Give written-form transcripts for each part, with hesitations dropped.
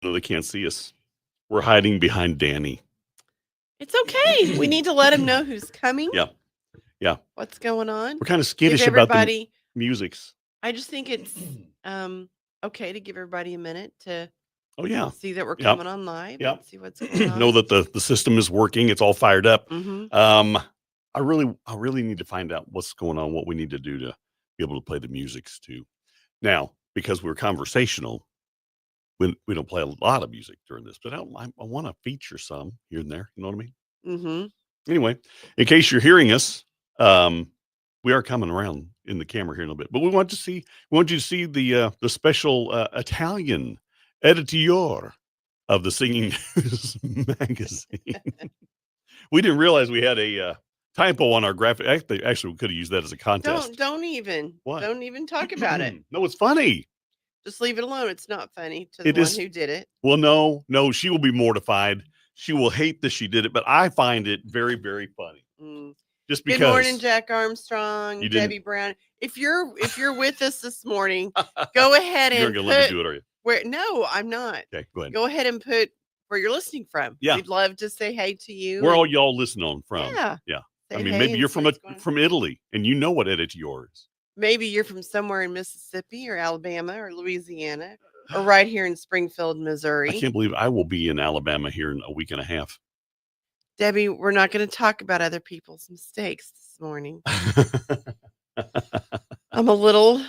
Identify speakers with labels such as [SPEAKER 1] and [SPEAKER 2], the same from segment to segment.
[SPEAKER 1] No, they can't see us. We're hiding behind Danny.
[SPEAKER 2] It's okay. We need to let him know who's coming.
[SPEAKER 1] Yeah. Yeah.
[SPEAKER 2] What's going on.
[SPEAKER 1] We're kind of
[SPEAKER 2] Give
[SPEAKER 1] skittish about the
[SPEAKER 2] everybody.
[SPEAKER 1] musics.
[SPEAKER 2] I just think it's okay to give everybody a minute to
[SPEAKER 1] Oh, yeah.
[SPEAKER 2] see that we're
[SPEAKER 1] Yep.
[SPEAKER 2] coming on live
[SPEAKER 1] Yep.
[SPEAKER 2] and see what's going on.
[SPEAKER 1] Know that the system is working. It's all fired up.
[SPEAKER 2] Mm-hmm.
[SPEAKER 1] I really need to find out what's going on, what we need to do to be able to play the musics too. Now, because we're conversational, we don't play a lot of music during this, but I want to feature some here and there. You know what I mean?
[SPEAKER 2] Mm-hmm.
[SPEAKER 1] Anyway, in case you're hearing us, we are coming around in the camera here in a little bit, but we want you to see the special Italian editor of the Singing News magazine. We didn't realize we had a typo on our graphic. Actually, we could have used that as a contest.
[SPEAKER 2] Don't even.
[SPEAKER 1] What?
[SPEAKER 2] Don't even talk about it.
[SPEAKER 1] No, it's funny.
[SPEAKER 2] Just leave it alone. It's not funny to the one who did it.
[SPEAKER 1] Well, no, she will be mortified. She will hate that she did it, but I find it very, very funny. Just because.
[SPEAKER 2] Good morning, Jack Armstrong, Debbie Brown. If you're with us this morning, go ahead and
[SPEAKER 1] you're gonna let me do it, are you?
[SPEAKER 2] No, I'm not.
[SPEAKER 1] Okay, go ahead.
[SPEAKER 2] Go ahead and put where you're listening from.
[SPEAKER 1] Yeah,
[SPEAKER 2] we'd love to say hey to you.
[SPEAKER 1] Where all y'all listening on from?
[SPEAKER 2] Yeah.
[SPEAKER 1] I mean, maybe you're from Italy, and you know what editor is.
[SPEAKER 2] Maybe you're from somewhere in Mississippi or Alabama or Louisiana or right here in Springfield, Missouri.
[SPEAKER 1] I can't believe I will be in Alabama here in a week and a half.
[SPEAKER 2] Debbie, we're not going to talk about other people's mistakes this morning. I'm a little.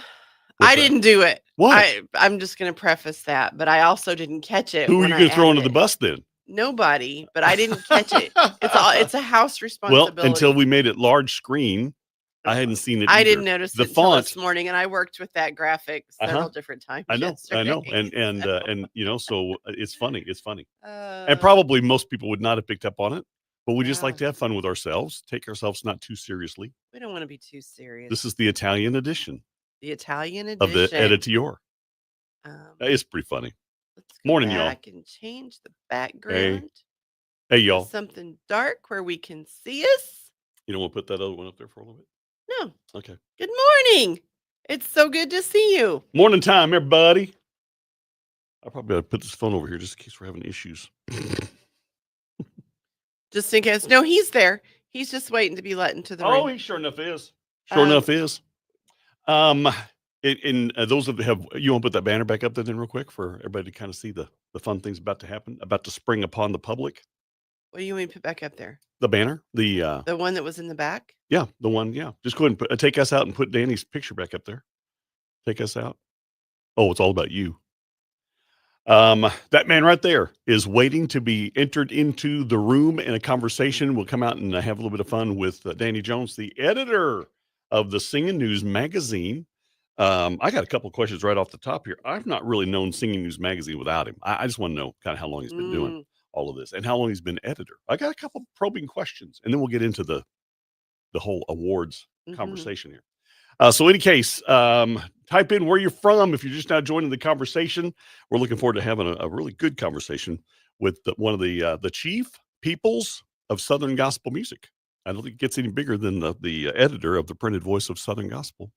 [SPEAKER 2] I didn't do it.
[SPEAKER 1] What?
[SPEAKER 2] I'm just going to preface that, but I also didn't catch it.
[SPEAKER 1] Who are you going to throw under the bus then?
[SPEAKER 2] Nobody, but I didn't catch it. It's a house responsibility.
[SPEAKER 1] Well, until we made it large screen, I hadn't seen it.
[SPEAKER 2] I didn't notice
[SPEAKER 1] the
[SPEAKER 2] it
[SPEAKER 1] font
[SPEAKER 2] this morning, and I worked with that graphic several different times.
[SPEAKER 1] I know,
[SPEAKER 2] yesterday.
[SPEAKER 1] and you know, so it's funny. It's funny, and probably most people would not have picked up on it, but we just like to have fun with ourselves, take ourselves not too seriously.
[SPEAKER 2] We don't want to be too serious.
[SPEAKER 1] This is the Italian edition.
[SPEAKER 2] The Italian edition
[SPEAKER 1] of the editor. It's pretty funny.
[SPEAKER 2] Let's go
[SPEAKER 1] Morning,
[SPEAKER 2] back
[SPEAKER 1] y'all.
[SPEAKER 2] And change the background.
[SPEAKER 1] Hey, y'all.
[SPEAKER 2] Something dark where we can see us.
[SPEAKER 1] You don't want to put that other one up there for a little bit?
[SPEAKER 2] No.
[SPEAKER 1] Okay.
[SPEAKER 2] Good morning. It's so good to see you.
[SPEAKER 1] Morning time, everybody. I probably ought to put this phone over here just in case we're having issues.
[SPEAKER 2] Just in case. No, he's there. He's just waiting to be let into the room.
[SPEAKER 1] Oh, he sure enough is. Sure enough is. In those of you want to put that banner back up there then real quick for everybody to kind of see the fun things about to happen, about to spring upon the public.
[SPEAKER 2] What do you want me to put back up there?
[SPEAKER 1] The banner, the
[SPEAKER 2] one that was in the back.
[SPEAKER 1] Yeah, the one. Yeah, just go ahead and take us out and put Danny's picture back up there. Take us out. Oh, it's all about you. That man right there is waiting to be entered into the room in a conversation. We'll come out and have a little bit of fun with Danny Jones, the editor of the Singing News magazine. I got a couple of questions right off the top here. I've not really known Singing News magazine without him. I just want to know kind of how long he's been doing all of this and how long he's been editor. I got a couple of probing questions, and then we'll get into the whole awards conversation here. So in any case, type in where you're from if you're just now joining the conversation. We're looking forward to having a really good conversation with one of the chief peoples of Southern gospel music. I don't think it gets any bigger than the editor of the printed voice of Southern gospel,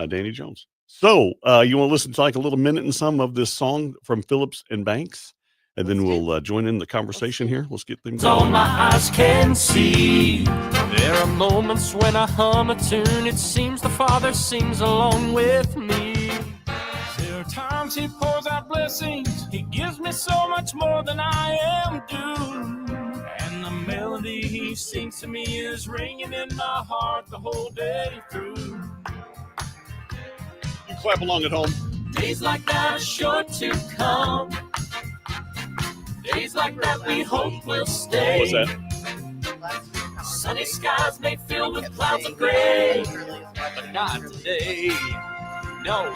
[SPEAKER 1] Danny Jones. So you want to listen to like a little minute and some of this song from Phillips and Banks, and then we'll join in the conversation here. Let's get things
[SPEAKER 3] going. All my eyes can see. There are moments when I hum a tune. It seems the Father sings along with me. There are times He pours out blessings. He gives me so much more than I am due. And the melody He sings to me is ringing in my heart the whole day through.
[SPEAKER 1] You clap along at home.
[SPEAKER 3] Days like that are sure to come. Days like that we hope will stay.
[SPEAKER 1] What's that?
[SPEAKER 3] Sunny skies may fill with clouds of gray, but not today. No.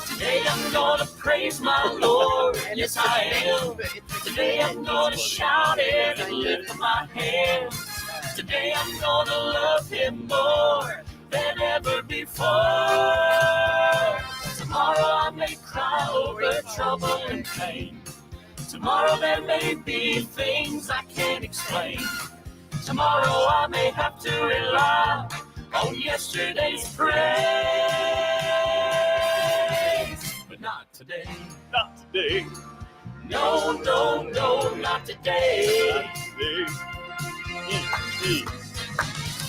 [SPEAKER 3] Today I'm gonna praise my Lord, yes I am. Today I'm gonna shout it and lift my hands. Today I'm gonna love Him more than ever before. Tomorrow I may cry over trouble and pain. Tomorrow there may be things I can't explain. Tomorrow I may have to rely on yesterday's praise. But not not today.
[SPEAKER 1] Not today.
[SPEAKER 3] No, no, no, not today.
[SPEAKER 1] Not today.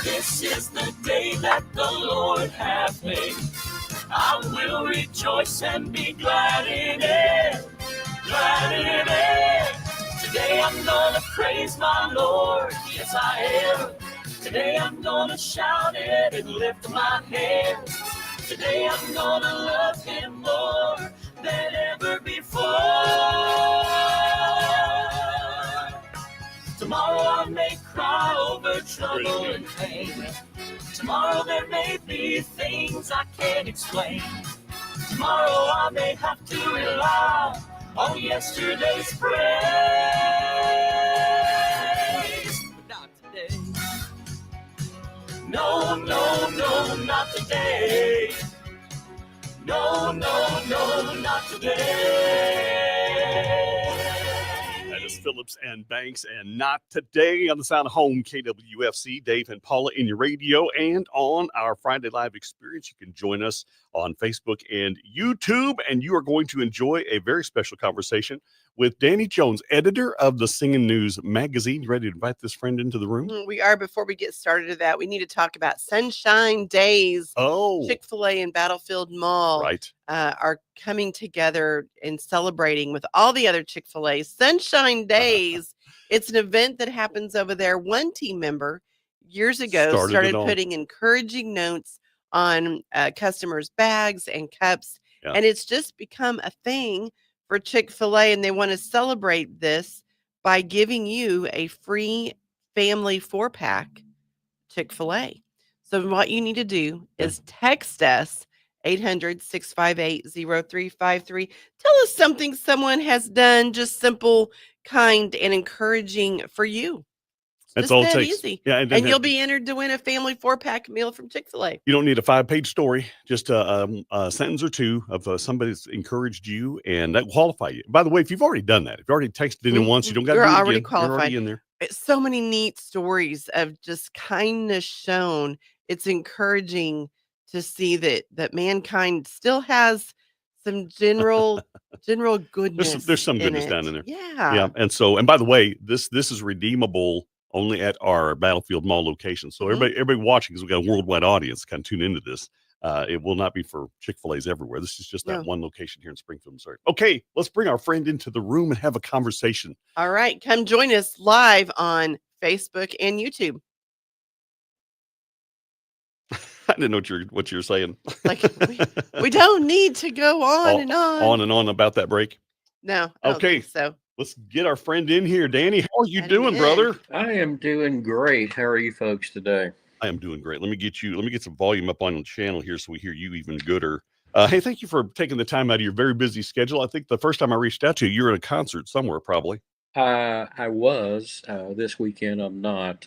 [SPEAKER 3] This is the day that the Lord hath made. I will rejoice and be glad in it. Glad in it. Today I'm gonna praise my Lord. Yes, I am. Today I'm gonna shout it and lift my hands. Today I'm gonna love him more than ever before. Tomorrow I may cry over trouble and pain. Tomorrow there may be things I can't explain. Tomorrow I may have to rely on yesterday's praise. But not today. No, no, no, not today. No, no, no, not today.
[SPEAKER 1] That is Phillips and Banks, and not today on the Sound of Home, KWFC. Dave and Paula in your radio and on our Friday Live experience. You can join us on Facebook and YouTube, and you are going to enjoy a very special conversation with Danny Jones, editor of the Singing News magazine. You ready to invite this friend into the room?
[SPEAKER 2] We are. Before we get started to that, we need to talk about Sunshine Days.
[SPEAKER 1] Oh,
[SPEAKER 2] Chick-fil-A and Battlefield Mall
[SPEAKER 1] right.
[SPEAKER 2] are coming together and celebrating with all the other Chick-fil-A. Sunshine Days, it's an event that happens over there. One team member years ago started putting encouraging notes on customers' bags and cups, and it's just become a thing for Chick-fil-A, and they want to celebrate this by giving you a free family 4-pack Chick-fil-A. So what you need to do is text us 800-658-0353. Tell us something someone has done, just simple, kind, and encouraging for you.
[SPEAKER 1] That's
[SPEAKER 2] just
[SPEAKER 1] all it
[SPEAKER 2] that
[SPEAKER 1] takes.
[SPEAKER 2] easy.
[SPEAKER 1] Yeah,
[SPEAKER 2] and you'll be entered to win a family 4-pack meal from Chick-fil-A.
[SPEAKER 1] You don't need a 5-page story, just a sentence or two of somebody that's encouraged you, and that will qualify you. By the way, if you've already done that, if you've already texted in once, you don't got to do it
[SPEAKER 2] already
[SPEAKER 1] again.
[SPEAKER 2] qualified.
[SPEAKER 1] You're already in there.
[SPEAKER 2] It's so many neat stories of just kindness shown. It's encouraging to see that mankind still has some general goodness.
[SPEAKER 1] There's some goodness down in there.
[SPEAKER 2] Yeah.
[SPEAKER 1] And so, and by the way, this is redeemable only at our Battlefield Mall location. So everybody watching, because we've got a worldwide audience, kind of tune into this. It will not be for Chick-fil-A's everywhere. This is just that one location here in Springfield, Missouri. Okay, let's bring our friend into the room and have a conversation.
[SPEAKER 2] All right, come join us live on Facebook and YouTube.
[SPEAKER 1] I didn't know what you were saying.
[SPEAKER 2] Like we don't need to go on and on
[SPEAKER 1] about that break.
[SPEAKER 2] No. I don't think so
[SPEAKER 1] let's get our friend in here. Danny, how are you doing, brother?
[SPEAKER 4] I am doing great. How are you folks today?
[SPEAKER 1] I am doing great. Let me get some volume up on the channel here so we hear you even gooder. Hey, thank you for taking the time out of your very busy schedule. I think the first time I reached out to you, you were at a concert somewhere, probably.
[SPEAKER 4] I was this weekend. I'm not,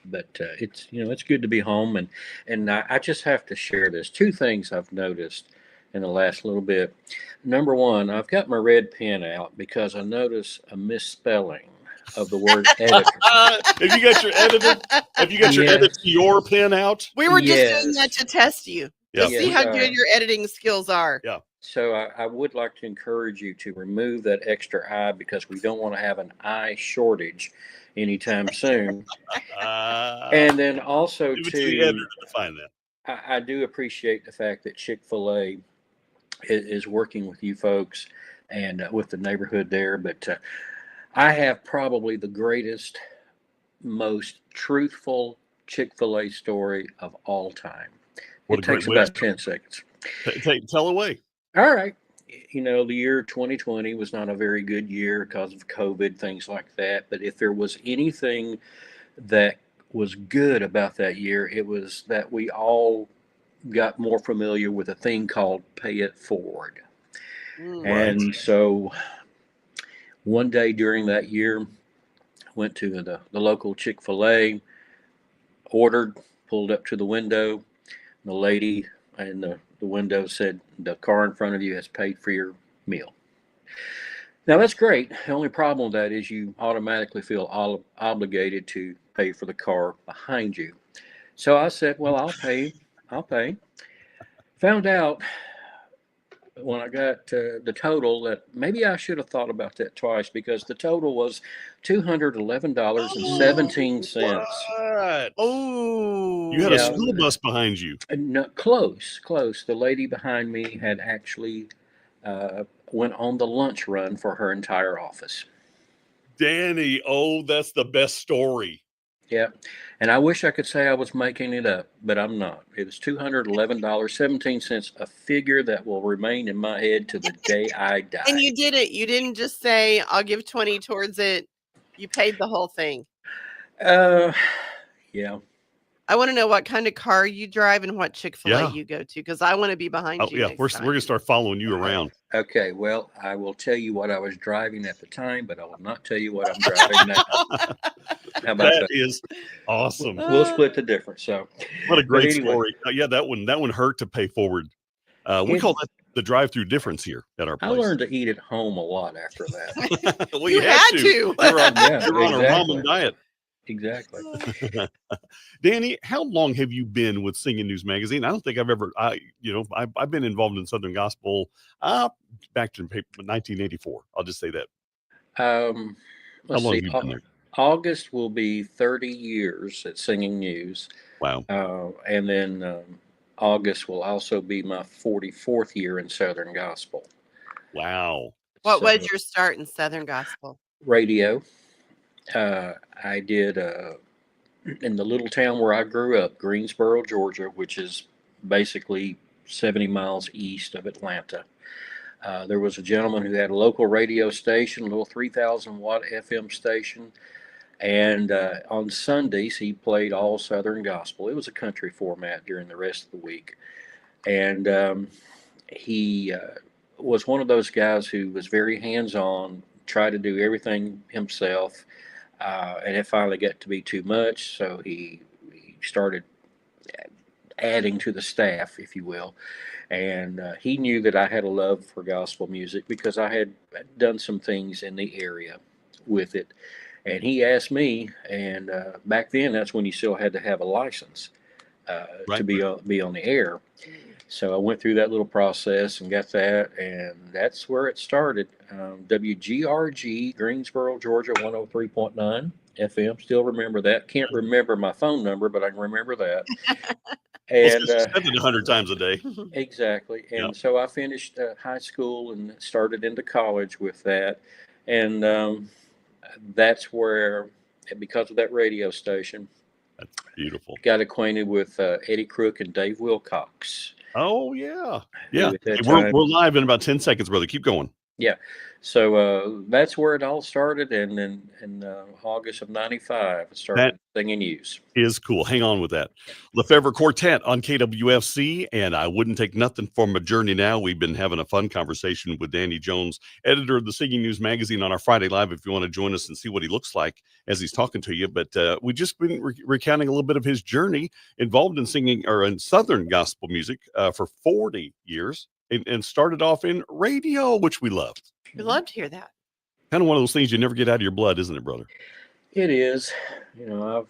[SPEAKER 4] but it's it's good to be home, and I just have to share this. Two things I've noticed in the last little bit. Number one, I've got my red pen out because I noticed a misspelling of the word editor.
[SPEAKER 1] Have you got your editor? Have you got your edit your pen out?
[SPEAKER 2] We were just doing that to test you. To see how good your editing skills are.
[SPEAKER 1] Yeah.
[SPEAKER 4] So I would like to encourage you to remove that extra I, because we don't want to have an I shortage anytime soon. And then also
[SPEAKER 1] to find that.
[SPEAKER 4] I do appreciate the fact that Chick-fil-A is working with you folks and with the neighborhood there. But I have probably the greatest, most truthful Chick-fil-A story of all time. It takes about 10 seconds.
[SPEAKER 1] Tell away.
[SPEAKER 4] All right. The year 2020 was not a very good year because of COVID, things like that. But if there was anything that was good about that year, it was that we all got more familiar with a thing called pay it forward. And so one day during that year, went to the local Chick-fil-A, ordered, pulled up to the window. The lady in the window said, "The car in front of you has paid for your meal." Now that's great. The only problem with that is you automatically feel obligated to pay for the car behind you. So I said, "Well, I'll pay." Found out when I got the total, that maybe I should have thought about that twice, because the total was $211.17.
[SPEAKER 1] What? You had a
[SPEAKER 2] Oh,
[SPEAKER 4] Yeah,
[SPEAKER 1] school bus behind you.
[SPEAKER 4] no, close, close. The lady behind me had actually went on the lunch run for her entire office.
[SPEAKER 1] Danny, oh, that's the best story.
[SPEAKER 4] Yeah, and I wish I could say I was making it up, but I'm not. It was $211.17, a figure that will remain in my head to the day I die.
[SPEAKER 2] and you did it. You didn't just say, I'll give 20 towards it. You paid the whole thing.
[SPEAKER 4] Yeah.
[SPEAKER 2] I want to know what kind of car you drive and what Chick-fil-A
[SPEAKER 1] Yeah.
[SPEAKER 2] you go to, because I want to be behind you.
[SPEAKER 1] Yeah,
[SPEAKER 2] next
[SPEAKER 1] we're
[SPEAKER 2] time.
[SPEAKER 1] gonna start following you around.
[SPEAKER 4] Okay, well, I will tell you what I was driving at the time, but I will not tell you what I'm driving now. How about
[SPEAKER 1] That
[SPEAKER 4] that?
[SPEAKER 1] is awesome.
[SPEAKER 4] We'll split the difference. So,
[SPEAKER 1] What a great
[SPEAKER 4] anyway.
[SPEAKER 1] story. Yeah, that one hurt to pay forward. We call that the drive-through difference here at our
[SPEAKER 4] I
[SPEAKER 1] place.
[SPEAKER 4] learned to eat at home a lot after that.
[SPEAKER 1] Well,
[SPEAKER 2] You had to.
[SPEAKER 1] You were on,
[SPEAKER 4] Yeah,
[SPEAKER 1] you were on a
[SPEAKER 4] exactly.
[SPEAKER 1] ramen diet.
[SPEAKER 4] Exactly.
[SPEAKER 1] Danny, how long have you been with Singing News Magazine? I don't think I've ever, I've been involved in Southern Gospel back to 1984. I'll just say that.
[SPEAKER 4] Let's
[SPEAKER 1] How long
[SPEAKER 4] see.
[SPEAKER 1] have you been there?
[SPEAKER 4] August will be 30 years at Singing News.
[SPEAKER 1] Wow.
[SPEAKER 4] And then August will also be my 44th year in Southern Gospel.
[SPEAKER 1] Wow.
[SPEAKER 2] What was your start in Southern Gospel?
[SPEAKER 4] Radio. I did in the little town where I grew up, Greensboro, Georgia, which is basically 70 miles east of Atlanta. There was a gentleman who had a local radio station, a little 3,000 watt FM station. And on Sundays, he played all Southern Gospel. It was a country format during the rest of the week. And he was one of those guys who was very hands-on, tried to do everything himself. And it finally got to be too much, so he started adding to the staff, if you will. And he knew that I had a love for gospel music because I had done some things in the area with it. And he asked me, and back then that's when you still had to have a license to be on the air. So I went through that little process and got that, and that's where it started. WGRG, Greensboro, Georgia, 103.9 FM. Still remember that. Can't remember my phone number, but I can remember that.
[SPEAKER 1] And said it 100 times a day.
[SPEAKER 4] Exactly. And so I finished high school and started into college with that. And that's where, because of that radio station,
[SPEAKER 1] that's beautiful,
[SPEAKER 4] got acquainted with Eddie Crook and Dave Wilcox.
[SPEAKER 1] Oh, yeah. Yeah.
[SPEAKER 4] Hey,
[SPEAKER 1] we're live in about 10 seconds, brother. Keep going.
[SPEAKER 4] Yeah. So that's where it all started. And then in August of 95, I started Singing News.
[SPEAKER 1] Is cool. Hang on with that. Lefevre Quartet on KWFC, and I wouldn't take nothing from a journey now. We've been having a fun conversation with Danny Jones, editor of the Singing News Magazine, on our Friday Live, if you want to join us and see what he looks like as he's talking to you. But we've just been recounting a little bit of his journey involved in singing or in Southern gospel music for 40 years and started off in radio, which we loved.
[SPEAKER 2] We love to hear that.
[SPEAKER 1] Kind of one of those things you never get out of your blood, isn't it, brother?
[SPEAKER 4] It is. You know,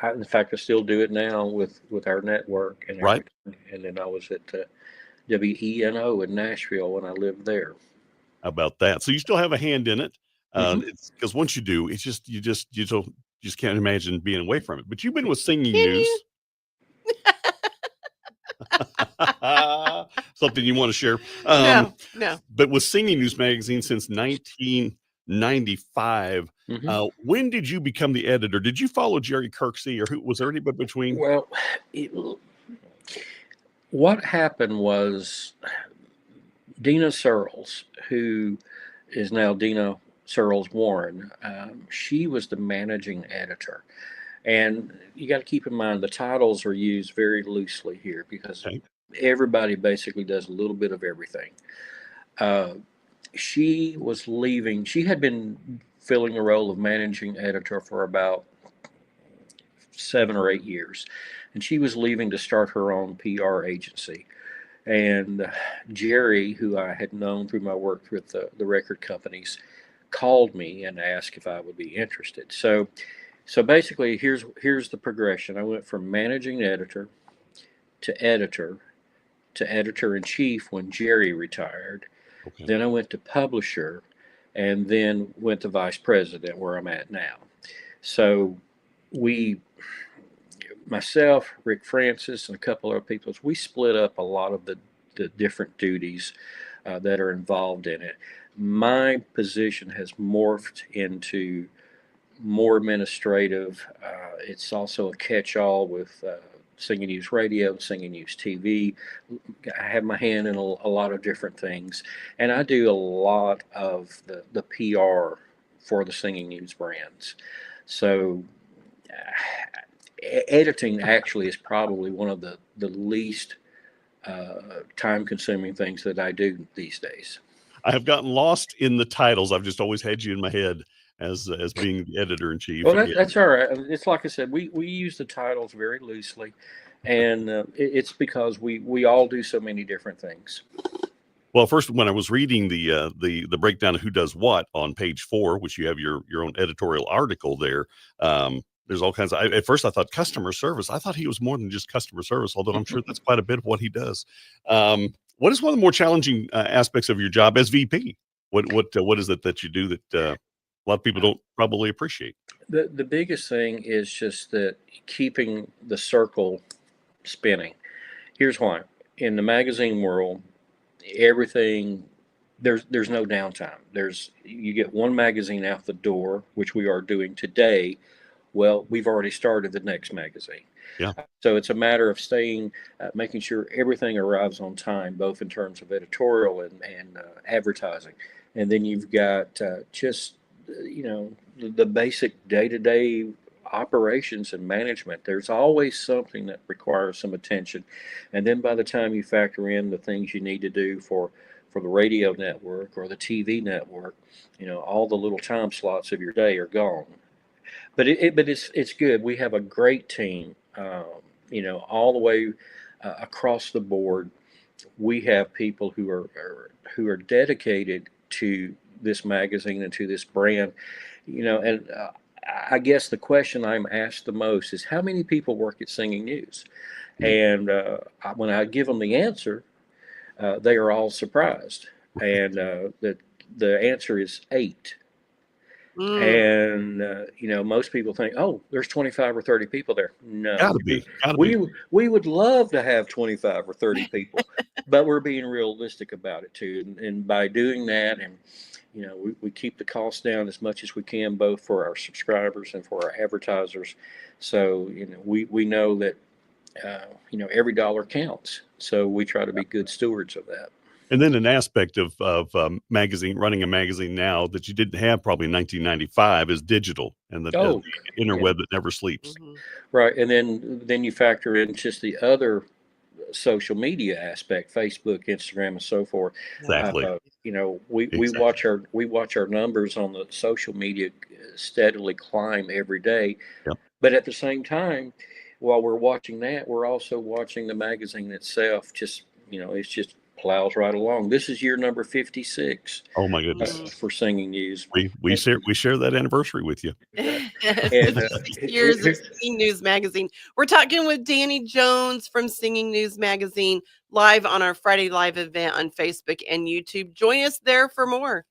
[SPEAKER 4] in fact, I still do it now with our network and everything. Right. And then I was at WENO in Nashville when I lived there.
[SPEAKER 1] How about that? So you still have a hand in it, because once you do, it's just you just can't imagine being away from it. But you've been with Singing News. Something you want to share?
[SPEAKER 2] No.
[SPEAKER 1] But with Singing News Magazine since 1995. When did you become the editor? Did you follow Jerry Kirksey, or was there anybody between?
[SPEAKER 4] Well, what happened was Dina Searles, who is now Dina Searles Warren, she was the managing editor. And you got to keep in mind the titles are used very loosely here because everybody basically does a little bit of everything. She was leaving. She had been filling the role of managing editor for about 7 or 8 years. And she was leaving to start her own PR agency. And Jerry, who I had known through my work with the record companies, called me and asked if I would be interested. So basically, here's the progression. I went from managing editor to editor to editor-in-chief when Jerry retired.
[SPEAKER 1] Okay.
[SPEAKER 4] Then I went to publisher, and then went to vice president, where I'm at now. So myself, Rick Francis, and a couple other people, we split up a lot of the different duties that are involved in it. My position has morphed into more administrative. It's also a catch-all with Singing News Radio, Singing News TV. I have my hand in a lot of different things, and I do a lot of the PR for the Singing News brands. So editing actually is probably one of the least time-consuming things that I do these days.
[SPEAKER 1] I have gotten lost in the titles. I've just always had you in my head as being the editor-in-chief.
[SPEAKER 4] Well, that's all right. It's like I said, we use the titles very loosely, and it's because we all do so many different things.
[SPEAKER 1] Well, first, when I was reading the breakdown of who does what on page 4, which you have your own editorial article there, there's all kinds of. At first, I thought customer service. I thought he was more than just customer service, although I'm sure that's quite a bit of what he does. What is one of the more challenging aspects of your job as VP? What is it that you do that a lot of people don't probably appreciate?
[SPEAKER 4] The biggest thing is just that keeping the circle spinning. Here's why. In the magazine world, everything there's no downtime. You get one magazine out the door, which we are doing today. Well, we've already started the next magazine.
[SPEAKER 1] Yeah.
[SPEAKER 4] So it's a matter of making sure everything arrives on time, both in terms of editorial and advertising. And then you've got just the basic day-to-day operations and management. There's always something that requires some attention. And then by the time you factor in the things you need to do for the radio network or the TV network, all the little time slots of your day are gone. But it's good. We have a great team, all the way across the board. We have people who are dedicated to this magazine and to this brand, and I guess the question I'm asked the most is how many people work at Singing News? And when I give them the answer, they are all surprised. And the answer is 8. And most people think, oh, there's 25 or 30 people there. No,
[SPEAKER 1] Gotta be.
[SPEAKER 4] We would love to have 25 or 30 people, but we're being realistic about it too. And by doing that, and we keep the costs down as much as we can, both for our subscribers and for our advertisers. So we know that every dollar counts. So we try to be good stewards of that.
[SPEAKER 1] And then an aspect of running a magazine now that you didn't have probably in 1995 is digital and the interweb that never sleeps.
[SPEAKER 2] Mm-hmm.
[SPEAKER 4] Right. And then you factor in just the other social media aspect, Facebook, Instagram, and so forth.
[SPEAKER 1] Exactly.
[SPEAKER 4] We watch our numbers on the social media steadily climb every day.
[SPEAKER 1] Yep.
[SPEAKER 4] But at the same time, while we're watching that, we're also watching the magazine itself. It's just plows right along. This is year number 56.
[SPEAKER 1] Oh my goodness!
[SPEAKER 4] For Singing News,
[SPEAKER 1] we share that anniversary with you.
[SPEAKER 4] And
[SPEAKER 2] 6 years of Singing News Magazine. We're talking with Danny Jones from Singing News Magazine live on our Friday Live event on Facebook and YouTube. Join us there for more.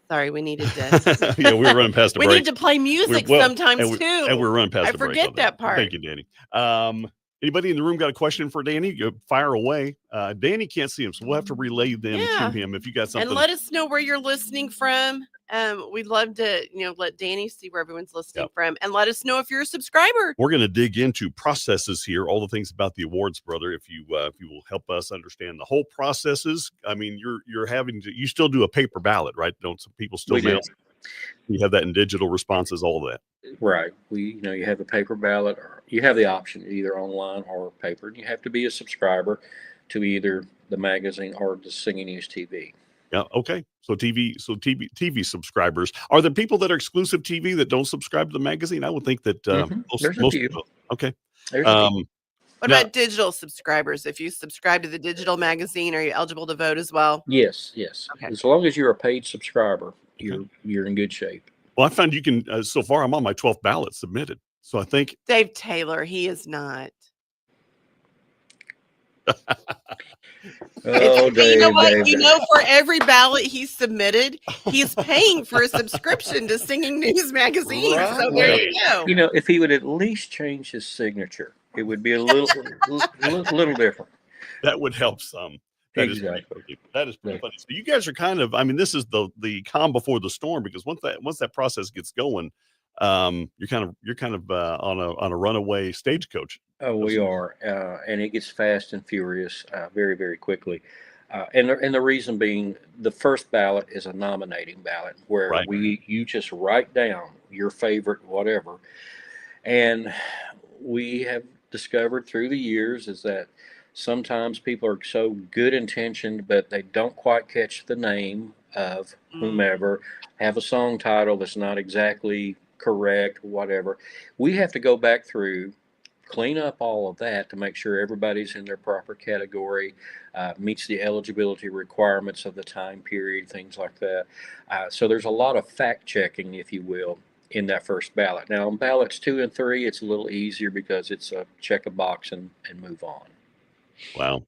[SPEAKER 2] Sorry, we needed to.
[SPEAKER 1] Yeah, we were running past the break.
[SPEAKER 2] We need to play music sometimes too.
[SPEAKER 1] And we're running past the break.
[SPEAKER 2] I forget that part.
[SPEAKER 1] Thank you, Danny. Anybody in the room got a question for Danny? You fire away. Danny can't see him, so we'll have to relay them to him if you got something.
[SPEAKER 2] And let us know where you're listening from. We'd love to, let Danny see where everyone's listening from, and let us know if you're a subscriber.
[SPEAKER 1] We're going to dig into processes here, all the things about the awards, brother. If you will help us understand the whole processes. I mean, you still do a paper ballot, right? Don't some people still mail? You have that in digital responses, all of that.
[SPEAKER 4] Right. You have a paper ballot, or you have the option either online or paper. And you have to be a subscriber to either the magazine or the Singing News TV.
[SPEAKER 1] Yeah. Okay. So TV subscribers. Are there people that are exclusive TV that don't subscribe to the magazine? I would think that most people. Okay.
[SPEAKER 2] What about digital subscribers? If you subscribe to the digital magazine, are you eligible to vote as well?
[SPEAKER 4] Yes. Okay. As long as you're a paid subscriber, you're in good shape.
[SPEAKER 1] Well, I found you can. So far, I'm on my 12th ballot submitted. So I think
[SPEAKER 2] Dave Taylor, he is not.
[SPEAKER 4] Oh,
[SPEAKER 2] You know
[SPEAKER 4] Dave,
[SPEAKER 2] what?
[SPEAKER 4] Dave,
[SPEAKER 2] You
[SPEAKER 4] Dave.
[SPEAKER 2] know, for every ballot he submitted, he's paying for a subscription to Singing News Magazine.
[SPEAKER 1] Right.
[SPEAKER 2] So there you go.
[SPEAKER 4] You know, if he would at least change his signature, it would be a little different.
[SPEAKER 1] That would help some. That is pretty
[SPEAKER 4] Exactly.
[SPEAKER 1] funny. That is pretty funny. So you guys are kind of, I mean, this is the calm before the storm, because once that process gets going, you're kind of on a runaway stagecoach.
[SPEAKER 4] Oh, we are, and it gets fast and furious very, very quickly. And the reason being, the first ballot is a nominating ballot where
[SPEAKER 1] Right.
[SPEAKER 4] you just write down your favorite whatever, and we have discovered through the years is that sometimes people are so good intentioned, but they don't quite catch the name of whomever, have a song title that's not exactly correct, whatever. We have to go back through, clean up all of that to make sure everybody's in their proper category, meets the eligibility requirements of the time period, things like that. So there's a lot of fact checking, if you will, in that first ballot. Now, on ballots 2 and 3, it's a little easier because it's a check a box and move on.
[SPEAKER 1] Wow.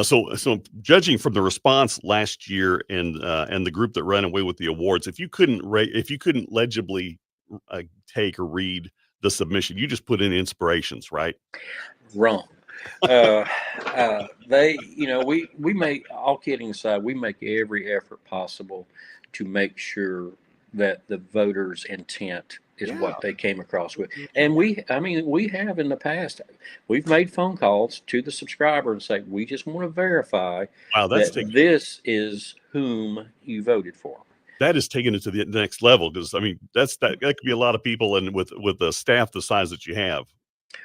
[SPEAKER 1] So judging from the response last year and the group that ran away with the awards, if you couldn't legibly take or read the submission, you just put in inspirations, right?
[SPEAKER 4] Wrong. They, you know, we make, all kidding aside, we make every effort possible to make sure that the voters' intent is what they came across with. And we have in the past, we've made phone calls to the subscriber and say, we just want to verify that this is whom you voted for.
[SPEAKER 1] That is taking it to the next level, because I mean that could be a lot of people, and with the staff the size that you have.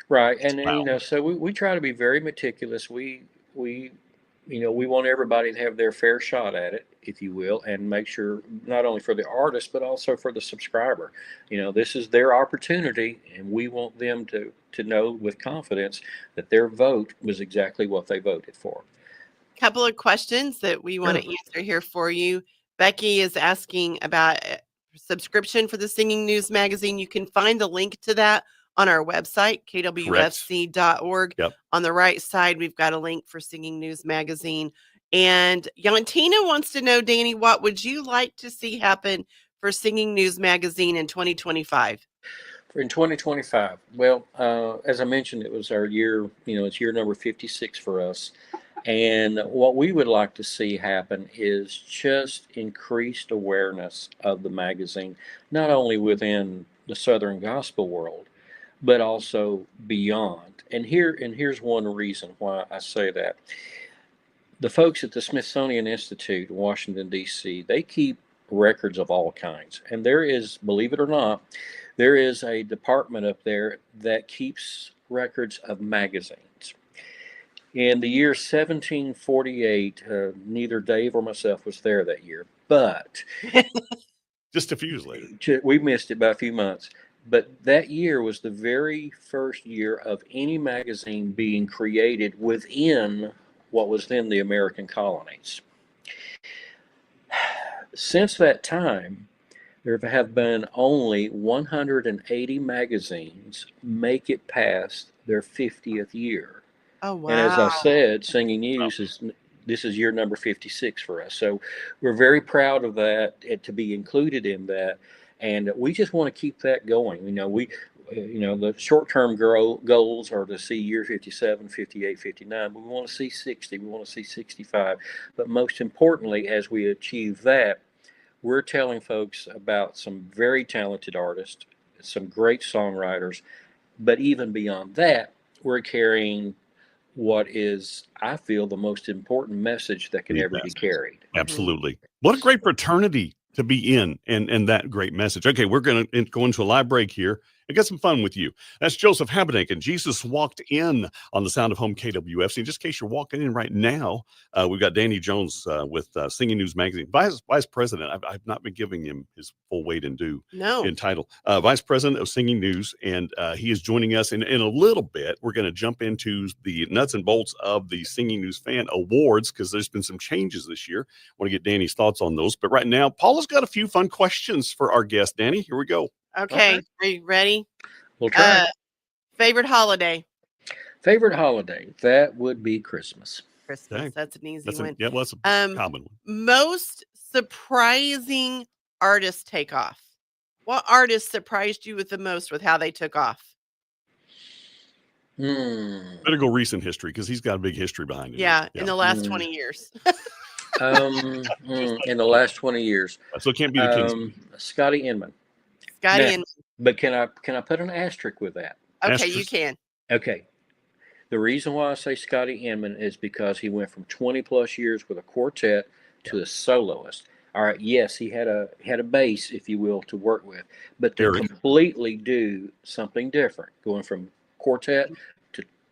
[SPEAKER 4] Right. And you know, so we try to be very meticulous. We want everybody to have their fair shot at it, if you will, and make sure not only for the artist, but also for the subscriber. You know, this is their opportunity, and we want them to know with confidence that their vote was exactly what they voted for.
[SPEAKER 2] Couple of questions that we want to answer here for you. Becky is asking about subscription for the Singing News Magazine. You can find the link to that on our website, kwfc.org.
[SPEAKER 1] Yep.
[SPEAKER 2] On the right side, we've got a link for Singing News Magazine. And Yantina wants to know, Danny, what would you like to see happen for Singing News Magazine in 2025?
[SPEAKER 4] In 2025, well, as I mentioned, it was our year, it's year number 56 for us. And what we would like to see happen is just increased awareness of the magazine, not only within the Southern gospel world, but also beyond. And here's one reason why I say that. The folks at the Smithsonian Institute in Washington, D.C., they keep records of all kinds. And there is, believe it or not, there is a department up there that keeps records of magazines. In the year 1748, neither Dave or myself was there that year, but
[SPEAKER 1] just a few years later,
[SPEAKER 4] we missed it by a few months. But that year was the very first year of any magazine being created within what was then the American colonies. Since that time, there have been only 180 magazines make it past their 50th year.
[SPEAKER 2] Oh, wow.
[SPEAKER 4] And as I said, Singing News this is year number 56 for us. So we're very proud of that, to be included in that. And we just want to keep that going. The short-term goals are to see year 57, 58, 59, but we want to see 60, we want to see 65. But most importantly, as we achieve that, we're telling folks about some very talented artists, some great songwriters, but even beyond that, we're carrying what is, I feel, the most important message that can ever be carried.
[SPEAKER 1] Absolutely. What a great fraternity to be in, and that great message. Okay, we're going to go into a live break here and get some fun with you. That's Joseph Habedank and Jesus Walked In on the Sound of Home KWFC. Just in case you're walking in right now, we've got Danny Jones with Singing News Magazine, Vice President. I've not been giving him his full weight and due in title. Vice President of Singing News, and he is joining us in a little bit. We're going to jump into the nuts and bolts of the Singing News Fan Awards, because there's been some changes this year. I want to get Danny's thoughts on those. But right now, Paula's got a few fun questions for our guest. Danny, here we go.
[SPEAKER 2] Okay. Are you ready?
[SPEAKER 4] We'll try.
[SPEAKER 2] Favorite holiday?
[SPEAKER 4] Favorite holiday? That would be Christmas.
[SPEAKER 2] Christmas.
[SPEAKER 1] Okay.
[SPEAKER 2] That's an easy
[SPEAKER 1] That's
[SPEAKER 2] one.
[SPEAKER 1] well, that's a common one.
[SPEAKER 2] Most surprising artist takeoff. What artist surprised you with the most with how they took off?
[SPEAKER 1] Better go recent history because he's got a big history behind him.
[SPEAKER 2] Yeah, in the last 20 years.
[SPEAKER 4] In the last 20 years.
[SPEAKER 1] So it can't be the Kings.
[SPEAKER 4] Scotty Inman.
[SPEAKER 2] Scotty
[SPEAKER 4] Now,
[SPEAKER 2] Inman.
[SPEAKER 4] But can I put an asterisk with that?
[SPEAKER 2] Okay, you can.
[SPEAKER 4] Okay. The reason why I say Scotty Inman is because he went from 20 plus years with a quartet to a soloist. All right, yes, he had a base, if you will, to work with, but to completely do something different, going from quartet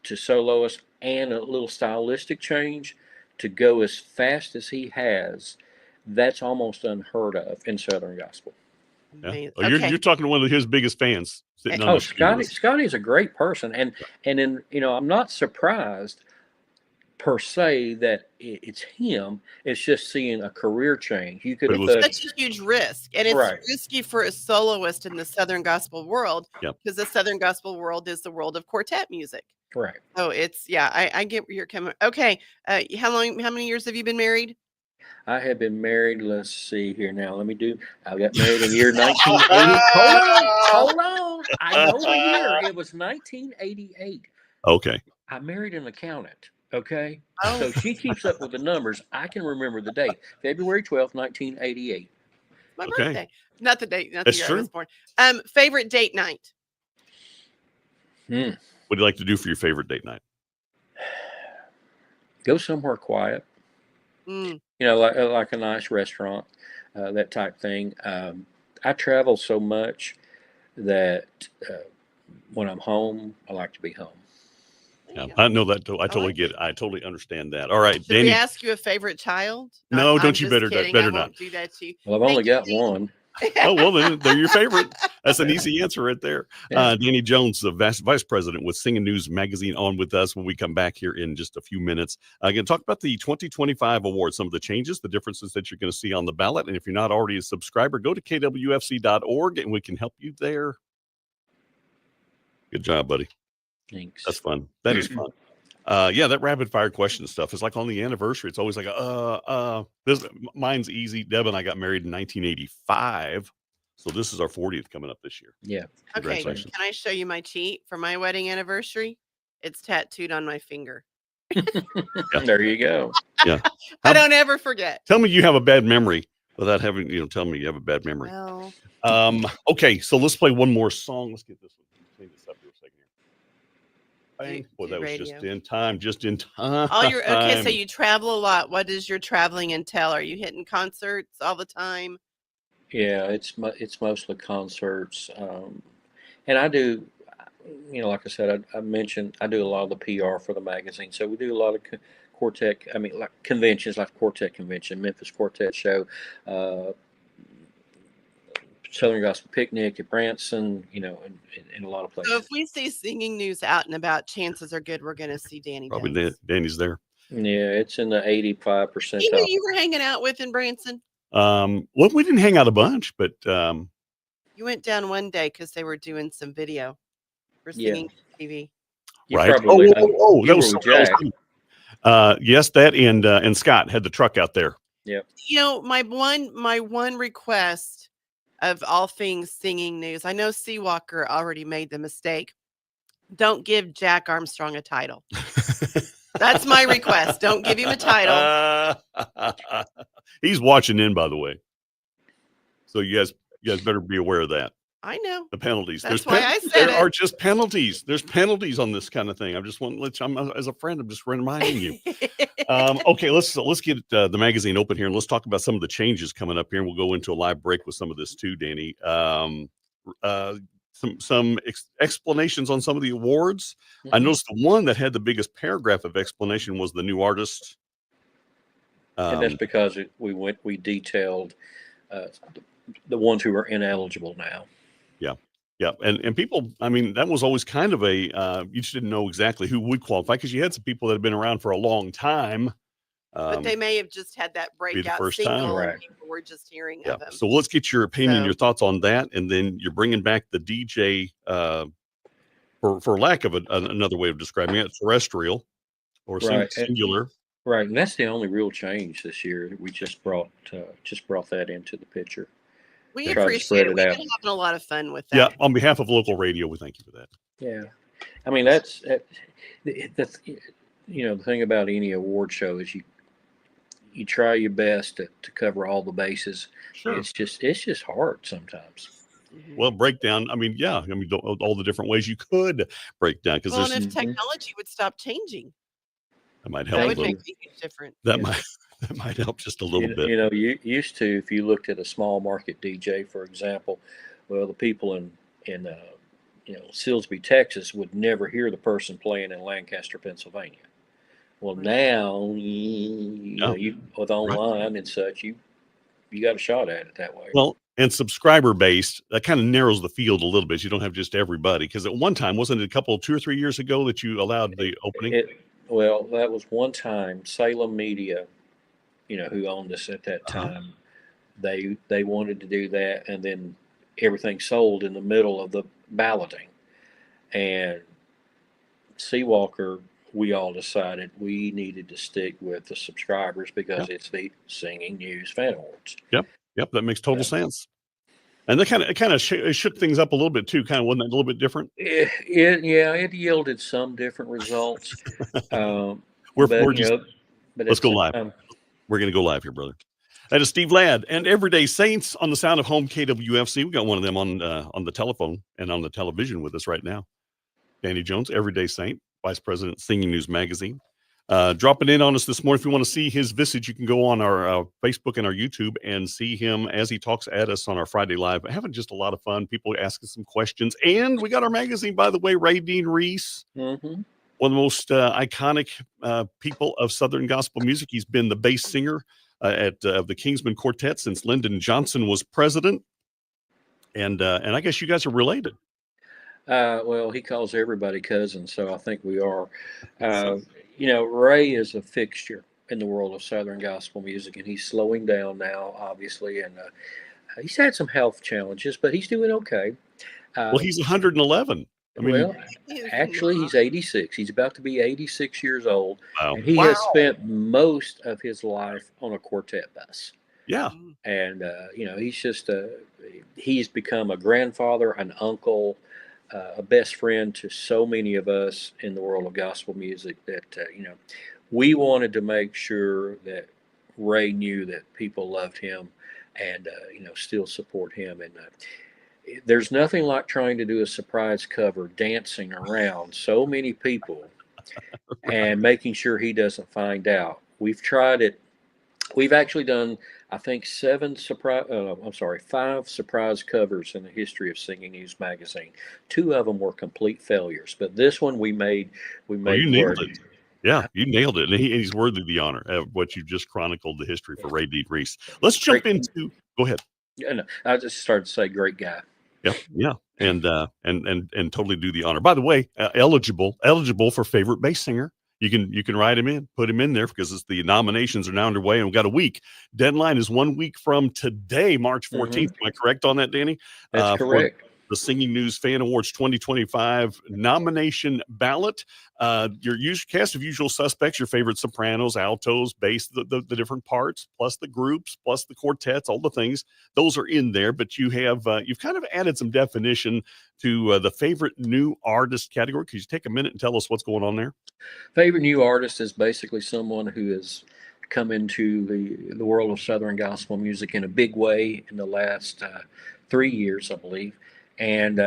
[SPEAKER 4] to soloist, and a little stylistic change to go as fast as he has, that's almost unheard of in Southern gospel.
[SPEAKER 1] Yeah. Oh, you're talking to one of his biggest fans.
[SPEAKER 4] Scotty's a great person, and then I'm not surprised per se that it's him. It's just seeing a career change. You could
[SPEAKER 2] it's such a huge risk, and it's risky for a soloist in the Southern gospel world because the Southern gospel world is the world of quartet music.
[SPEAKER 4] Right.
[SPEAKER 2] So it's I get where you're coming. Okay, how many years have you been married?
[SPEAKER 4] I have been married. Let's see here now. I got married in the year 1980. Hold on. I know the year. It was 1988.
[SPEAKER 1] Okay.
[SPEAKER 4] I married an accountant. Okay. Oh. So she keeps up with the numbers. I can remember the date. February 12th, 1988.
[SPEAKER 2] My birthday. Not the date. Not
[SPEAKER 1] That's
[SPEAKER 2] the year
[SPEAKER 1] true.
[SPEAKER 2] I was born. Favorite date night?
[SPEAKER 1] What do you like to do for your favorite date night?
[SPEAKER 4] Go somewhere quiet. Like a nice restaurant, that type thing. I travel so much that when I'm home, I like to be home.
[SPEAKER 1] Yeah, I know that. I totally get it. I totally understand that. All right,
[SPEAKER 2] Should Danny. We ask you a favorite child?
[SPEAKER 1] No, don't you better not.
[SPEAKER 2] I won't do that to you.
[SPEAKER 4] Well, I've only got one.
[SPEAKER 1] Oh, well, then they're your favorite. That's an easy answer right there. Yeah. Danny Jones, the vice president with Singing News Magazine, on with us when we come back here in just a few minutes. Going to talk about the 2025 awards, some of the changes, the differences that you're going to see on the ballot. And if you're not already a subscriber, go to kwfc.org and we can help you there. Good job, buddy.
[SPEAKER 4] Thanks.
[SPEAKER 1] That's fun. That is fun. That rapid fire question stuff is like on the anniversary. It's always like, mine's easy. Deb and I got married in 1985. So this is our 40th coming up this year.
[SPEAKER 4] Yeah.
[SPEAKER 2] Okay. Can I show you my cheat for my wedding anniversary? It's tattooed on my finger.
[SPEAKER 4] There you go.
[SPEAKER 1] Yeah.
[SPEAKER 2] I don't ever forget.
[SPEAKER 1] Tell me you have a bad memory without having, tell me you have a bad memory.
[SPEAKER 2] Well.
[SPEAKER 1] Okay. So let's play one more song. Let's get this one. Clean this up here a second here. Boy, that was just in time.
[SPEAKER 2] Okay, so you travel a lot. What does your traveling entail? Are you hitting concerts all the time?
[SPEAKER 4] Yeah, it's mostly concerts, and I do, like I said, I mentioned I do a lot of the PR for the magazine. So we do a lot of quartet. Like conventions, like Quartet Convention, Memphis Quartet Show, Southern Gospel Picnic at Branson, in a lot of places.
[SPEAKER 2] So if we see Singing News out and about, chances are good we're going to see Danny.
[SPEAKER 1] Probably Danny's there.
[SPEAKER 4] Yeah, it's in the 85%.
[SPEAKER 2] You know you were hanging out with in Branson?
[SPEAKER 1] Well, we didn't hang out a bunch, but
[SPEAKER 2] you went down one day because they were doing some video for Singing TV.
[SPEAKER 1] Right. That was Jack. Yes, that and Scott had the truck out there.
[SPEAKER 4] Yep.
[SPEAKER 2] My one request of all things Singing News. I know Seawalker already made the mistake. Don't give Jack Armstrong a title. That's my request. Don't give him a title.
[SPEAKER 1] He's watching in, by the way. So you guys better be aware of that.
[SPEAKER 2] I know
[SPEAKER 1] the penalties.
[SPEAKER 2] That's why I said
[SPEAKER 1] there are just penalties. There's penalties on this kind of thing. I just want to let you. As a friend, I'm just reminding you. Okay, let's get the magazine open here and let's talk about some of the changes coming up here. And we'll go into a live break with some of this too, Danny. Some explanations on some of the awards. I noticed the one that had the biggest paragraph of explanation was the new artist.
[SPEAKER 4] And that's because we detailed the ones who are ineligible now.
[SPEAKER 1] Yeah. And people, that was always kind of you just didn't know exactly who would qualify because you had some people that had been around for a long time.
[SPEAKER 2] But they may have just had that breakout single and people were just hearing of them.
[SPEAKER 1] So let's get your opinion, your thoughts on that. And then you're bringing back the DJ for lack of another way of describing it, terrestrial or singular.
[SPEAKER 4] Right, and that's the only real change this year. We just brought that into the picture.
[SPEAKER 2] We appreciate it. We've been having a lot of fun with that.
[SPEAKER 1] Yeah, on behalf of local radio, we thank you for that.
[SPEAKER 4] Yeah, I mean that's the thing about any award show is you try your best to cover all the bases.
[SPEAKER 1] Sure.
[SPEAKER 4] It's just hard sometimes.
[SPEAKER 1] Well, breakdown. I mean, all the different ways you could break down because
[SPEAKER 2] and if technology would stop changing,
[SPEAKER 1] that might help.
[SPEAKER 2] That would make a huge difference.
[SPEAKER 1] That might help just a little bit.
[SPEAKER 4] You used to, if you looked at a small market DJ, for example, well, the people in Silsbee, Texas, would never hear the person playing in Lancaster, Pennsylvania. Well, now you with online and such, you got a shot at it that way.
[SPEAKER 1] Well, and subscriber based, that kind of narrows the field a little bit. You don't have just everybody, because at one time, wasn't it 2 or 3 years ago that you allowed the opening?
[SPEAKER 4] Well, that was one time. Salem Media, who owned us at that time, they wanted to do that, and then everything sold in the middle of the balloting. And Seawalker, we all decided we needed to stick with the subscribers because it's the Singing News Fan Awards.
[SPEAKER 1] Yep, that makes total sense. And that kind of shook things up a little bit too. Kind of wasn't that a little bit different?
[SPEAKER 4] It yielded some different results.
[SPEAKER 1] Let's go live. We're going to go live here, brother. That is Steve Ladd and Everyday Saints on the Sound of Home KWFC. We got one of them on the telephone and on the television with us right now. Danny Jones, Everyday Saint, Vice President, Singing News Magazine. Dropping in on us this morning. If you want to see his visage, you can go on our Facebook and our YouTube and see him as he talks at us on our Friday Live. Having just a lot of fun. People asking some questions. And we got our magazine, by the way, Ray Dean Reese.
[SPEAKER 4] Mm-hmm.
[SPEAKER 1] One of the most iconic people of Southern gospel music. He's been the bass singer at the Kingsmen Quartet since Lyndon Johnson was president. And I guess you guys are related.
[SPEAKER 4] Well, he calls everybody cousin, so I think we are. Ray is a fixture in the world of Southern gospel music, and he's slowing down now, obviously, and he's had some health challenges, but he's doing okay.
[SPEAKER 1] Well, he's 111.
[SPEAKER 4] Actually, he's 86. He's about to be 86 years old,
[SPEAKER 1] wow.
[SPEAKER 4] And he has spent most of his life on a quartet bus.
[SPEAKER 1] Yeah,
[SPEAKER 4] and he's become a grandfather, an uncle, a best friend to so many of us in the world of gospel music that, we wanted to make sure that Ray knew that people loved him and, still support him. And there's nothing like trying to do a surprise cover, dancing around so many people and making sure he doesn't find out. We've tried it. We've actually done, I think, 5 surprise covers in the history of Singing News Magazine. 2 of them were complete failures, but this one we made.
[SPEAKER 1] You nailed it. Yeah, you nailed it, and he's worthy of the honor of what you just chronicled the history for Ray Dean Reese. Let's jump into. Go ahead.
[SPEAKER 4] Yeah, no, I just started to say, great guy.
[SPEAKER 1] Yeah, and totally do the honor. By the way, eligible for favorite bass singer. You can write him in, put him in there because the nominations are now underway, and we've got a week. Deadline is 1 week from today, March 14th.
[SPEAKER 4] Mm-hmm.
[SPEAKER 1] Am I correct on that, Danny?
[SPEAKER 4] That's correct.
[SPEAKER 1] The Singing News Fan Awards 2025 nomination ballot. Your cast of usual suspects, your favorite sopranos, altos, bass, the different parts, plus the groups, plus the quartets, all the things. Those are in there, but you've kind of added some definition to the favorite new artist category. Could you take a minute and tell us what's going on there?
[SPEAKER 4] Favorite new artist is basically someone who has come into the world of Southern gospel music in a big way in the last 3 years, I believe. And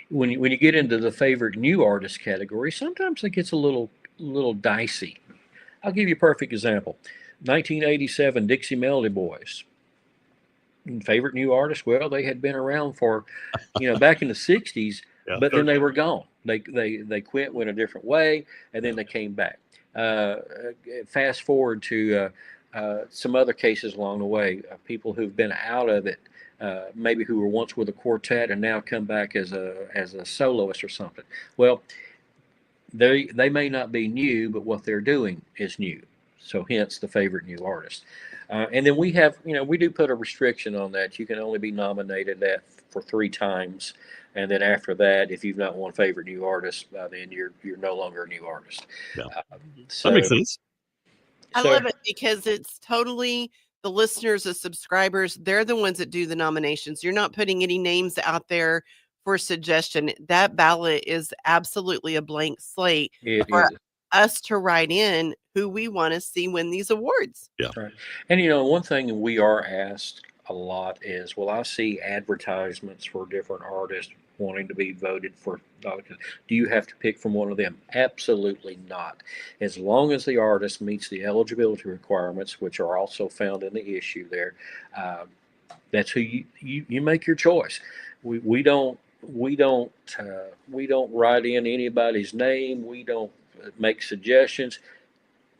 [SPEAKER 4] when you get into the favorite new artist category, sometimes it gets a little dicey. I'll give you a perfect example. 1987 Dixie Melody Boys. Favorite new artist? Well, they had been around for, back in the 60s, but then they were gone. They quit, went a different way, and then they came back. Fast forward to some other cases along the way, people who've been out of it, maybe who were once with a quartet and now come back as a soloist or something. Well, they may not be new, but what they're doing is new. So hence the favorite new artist. And then we have, we do put a restriction on that. You can only be nominated for 3 times. And then after that, if you've not won favorite new artist, then you're no longer a new artist.
[SPEAKER 1] Yeah.
[SPEAKER 4] So
[SPEAKER 1] that makes sense.
[SPEAKER 2] I love it because it's totally the listeners, the subscribers, they're the ones that do the nominations. You're not putting any names out there for suggestion. That ballot is absolutely a blank slate for us to write in who we want to see win these awards.
[SPEAKER 1] Yeah.
[SPEAKER 4] Right. And one thing we are asked a lot is, will I see advertisements for different artists wanting to be voted for? Do you have to pick from one of them? Absolutely not. As long as the artist meets the eligibility requirements, which are also found in the issue there, that's who you make your choice. We don't write in anybody's name. We don't make suggestions.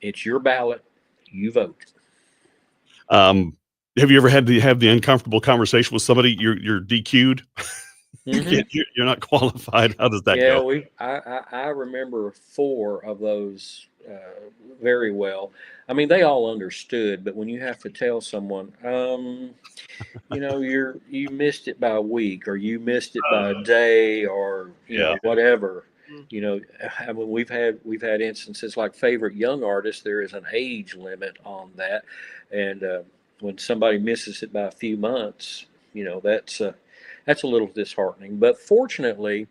[SPEAKER 4] It's your ballot. You vote.
[SPEAKER 1] Have you ever had to have the uncomfortable conversation with somebody? You're DQ'd. You're not qualified. How does that go?
[SPEAKER 4] I remember 4 of those very well. I mean, they all understood, but when you have to tell someone, you missed it by a week, or you missed it by a day, or whatever. I mean, we've had instances like favorite young artists. There is an age limit on that, and when somebody misses it by a few months, that's a little disheartening. But fortunately,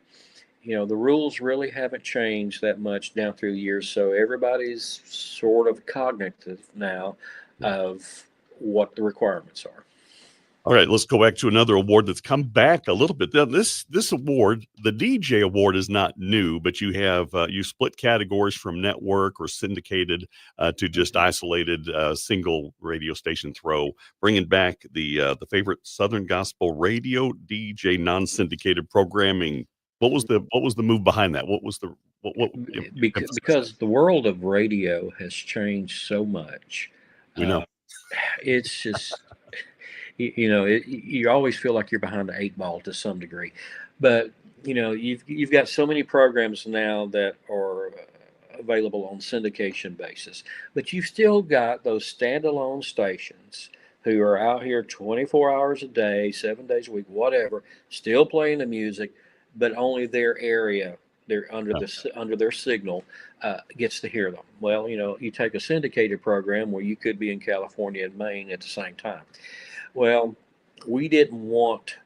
[SPEAKER 4] the rules really haven't changed that much down through the years, so everybody's sort of cognitive now of what the requirements are.
[SPEAKER 1] All right, let's go back to another award that's come back a little bit. Now, this award, the DJ award, is not new, but you have you split categories from network or syndicated to just isolated single radio station throw, bringing back the favorite Southern Gospel radio DJ non-syndicated programming. What was the move behind that? What was the
[SPEAKER 4] because the world of radio has changed so much.
[SPEAKER 1] We know
[SPEAKER 4] it's just. You always feel like you're behind the 8 ball to some degree, but you've got so many programs now that are available on syndication basis, but you've still got those standalone stations who are out here 24 hours a day, 7 days a week, whatever, still playing the music, but only their area, they're under their signal, gets to hear them. Well, you take a syndicated program where you could be in California and Maine at the same time. Well, we didn't want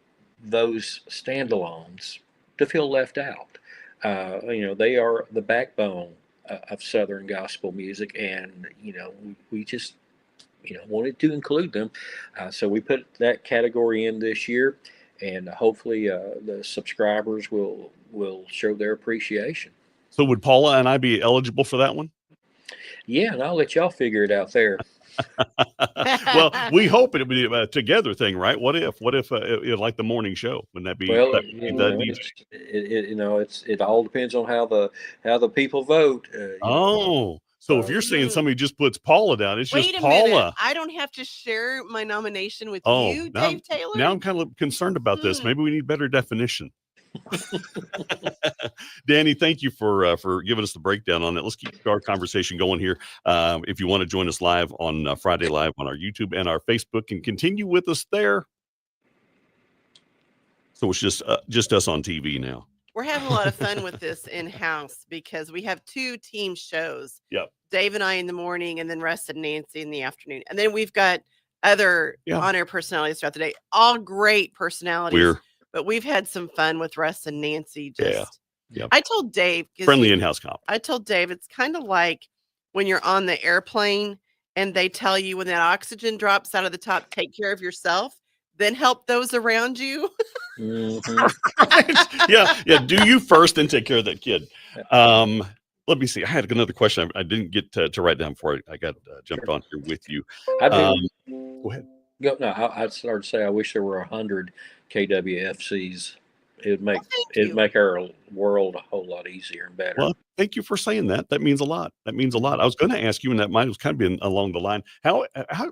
[SPEAKER 4] those standalones to feel left out. They are the backbone of Southern gospel music, and we just wanted to include them. So we put that category in this year, and hopefully the subscribers will show their appreciation.
[SPEAKER 1] So would Paula and I be eligible for that one?
[SPEAKER 4] Yeah, and I'll let y'all figure it out there.
[SPEAKER 1] Well, we hope it'll be a together thing, right? What if like the morning show? Wouldn't that be?
[SPEAKER 4] Well, it all depends on how the people vote.
[SPEAKER 1] So if you're saying somebody just puts Paula down, it's
[SPEAKER 2] Wait
[SPEAKER 1] just
[SPEAKER 2] a
[SPEAKER 1] Paula.
[SPEAKER 2] Minute. I don't have to share my nomination with you, Dave Taylor.
[SPEAKER 1] Now I'm kind of concerned about this. Maybe we need better definition. Danny, thank you for giving us the breakdown on it. Let's keep our conversation going here. If you want to join us live on Friday Live on our YouTube and our Facebook, and continue with us there. So it's just us on TV now.
[SPEAKER 2] We're having a lot of fun with this in-house because we have 2 team shows.
[SPEAKER 1] Yep.
[SPEAKER 2] Dave and I in the morning, and then Russ and Nancy in the afternoon. And then we've got other on-air personalities throughout the day. All great personalities. But we've had some fun with Russ and Nancy. I told Dave,
[SPEAKER 1] friendly in-house comp.
[SPEAKER 2] I told Dave it's kind of like when you're on the airplane and they tell you when that oxygen drops out of the top, take care of yourself, then help those around you.
[SPEAKER 1] Right. Yeah. Do you first and take care of that kid. Let me see. I had another question. I didn't get to write down before I got jumped on here with you. Go ahead.
[SPEAKER 4] I'd start to say I wish there were 100 KWFCs it'd make our world a whole lot easier and better.
[SPEAKER 1] Well, thank you for saying that. That means a lot. That means a lot. I was going to ask you, and that might was kind of been along the line.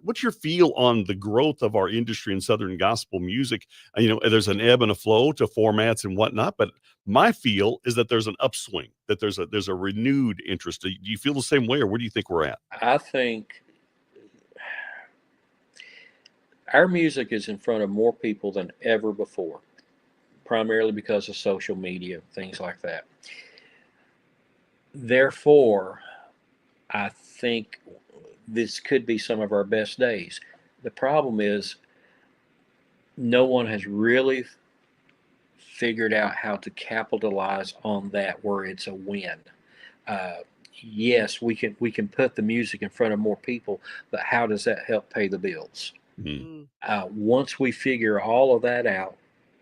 [SPEAKER 1] What's your feel on the growth of our industry in Southern gospel music? There's an ebb and a flow to formats and whatnot, but my feel is that there's an upswing, that there's a renewed interest. Do you feel the same way, or where do you think we're at?
[SPEAKER 4] I think our music is in front of more people than ever before, primarily because of social media, things like that. Therefore, I think this could be some of our best days. The problem is no one has really figured out how to capitalize on that where it's a win. Yes, we can put the music in front of more people, but how does that help pay the bills? Once we figure all of that out,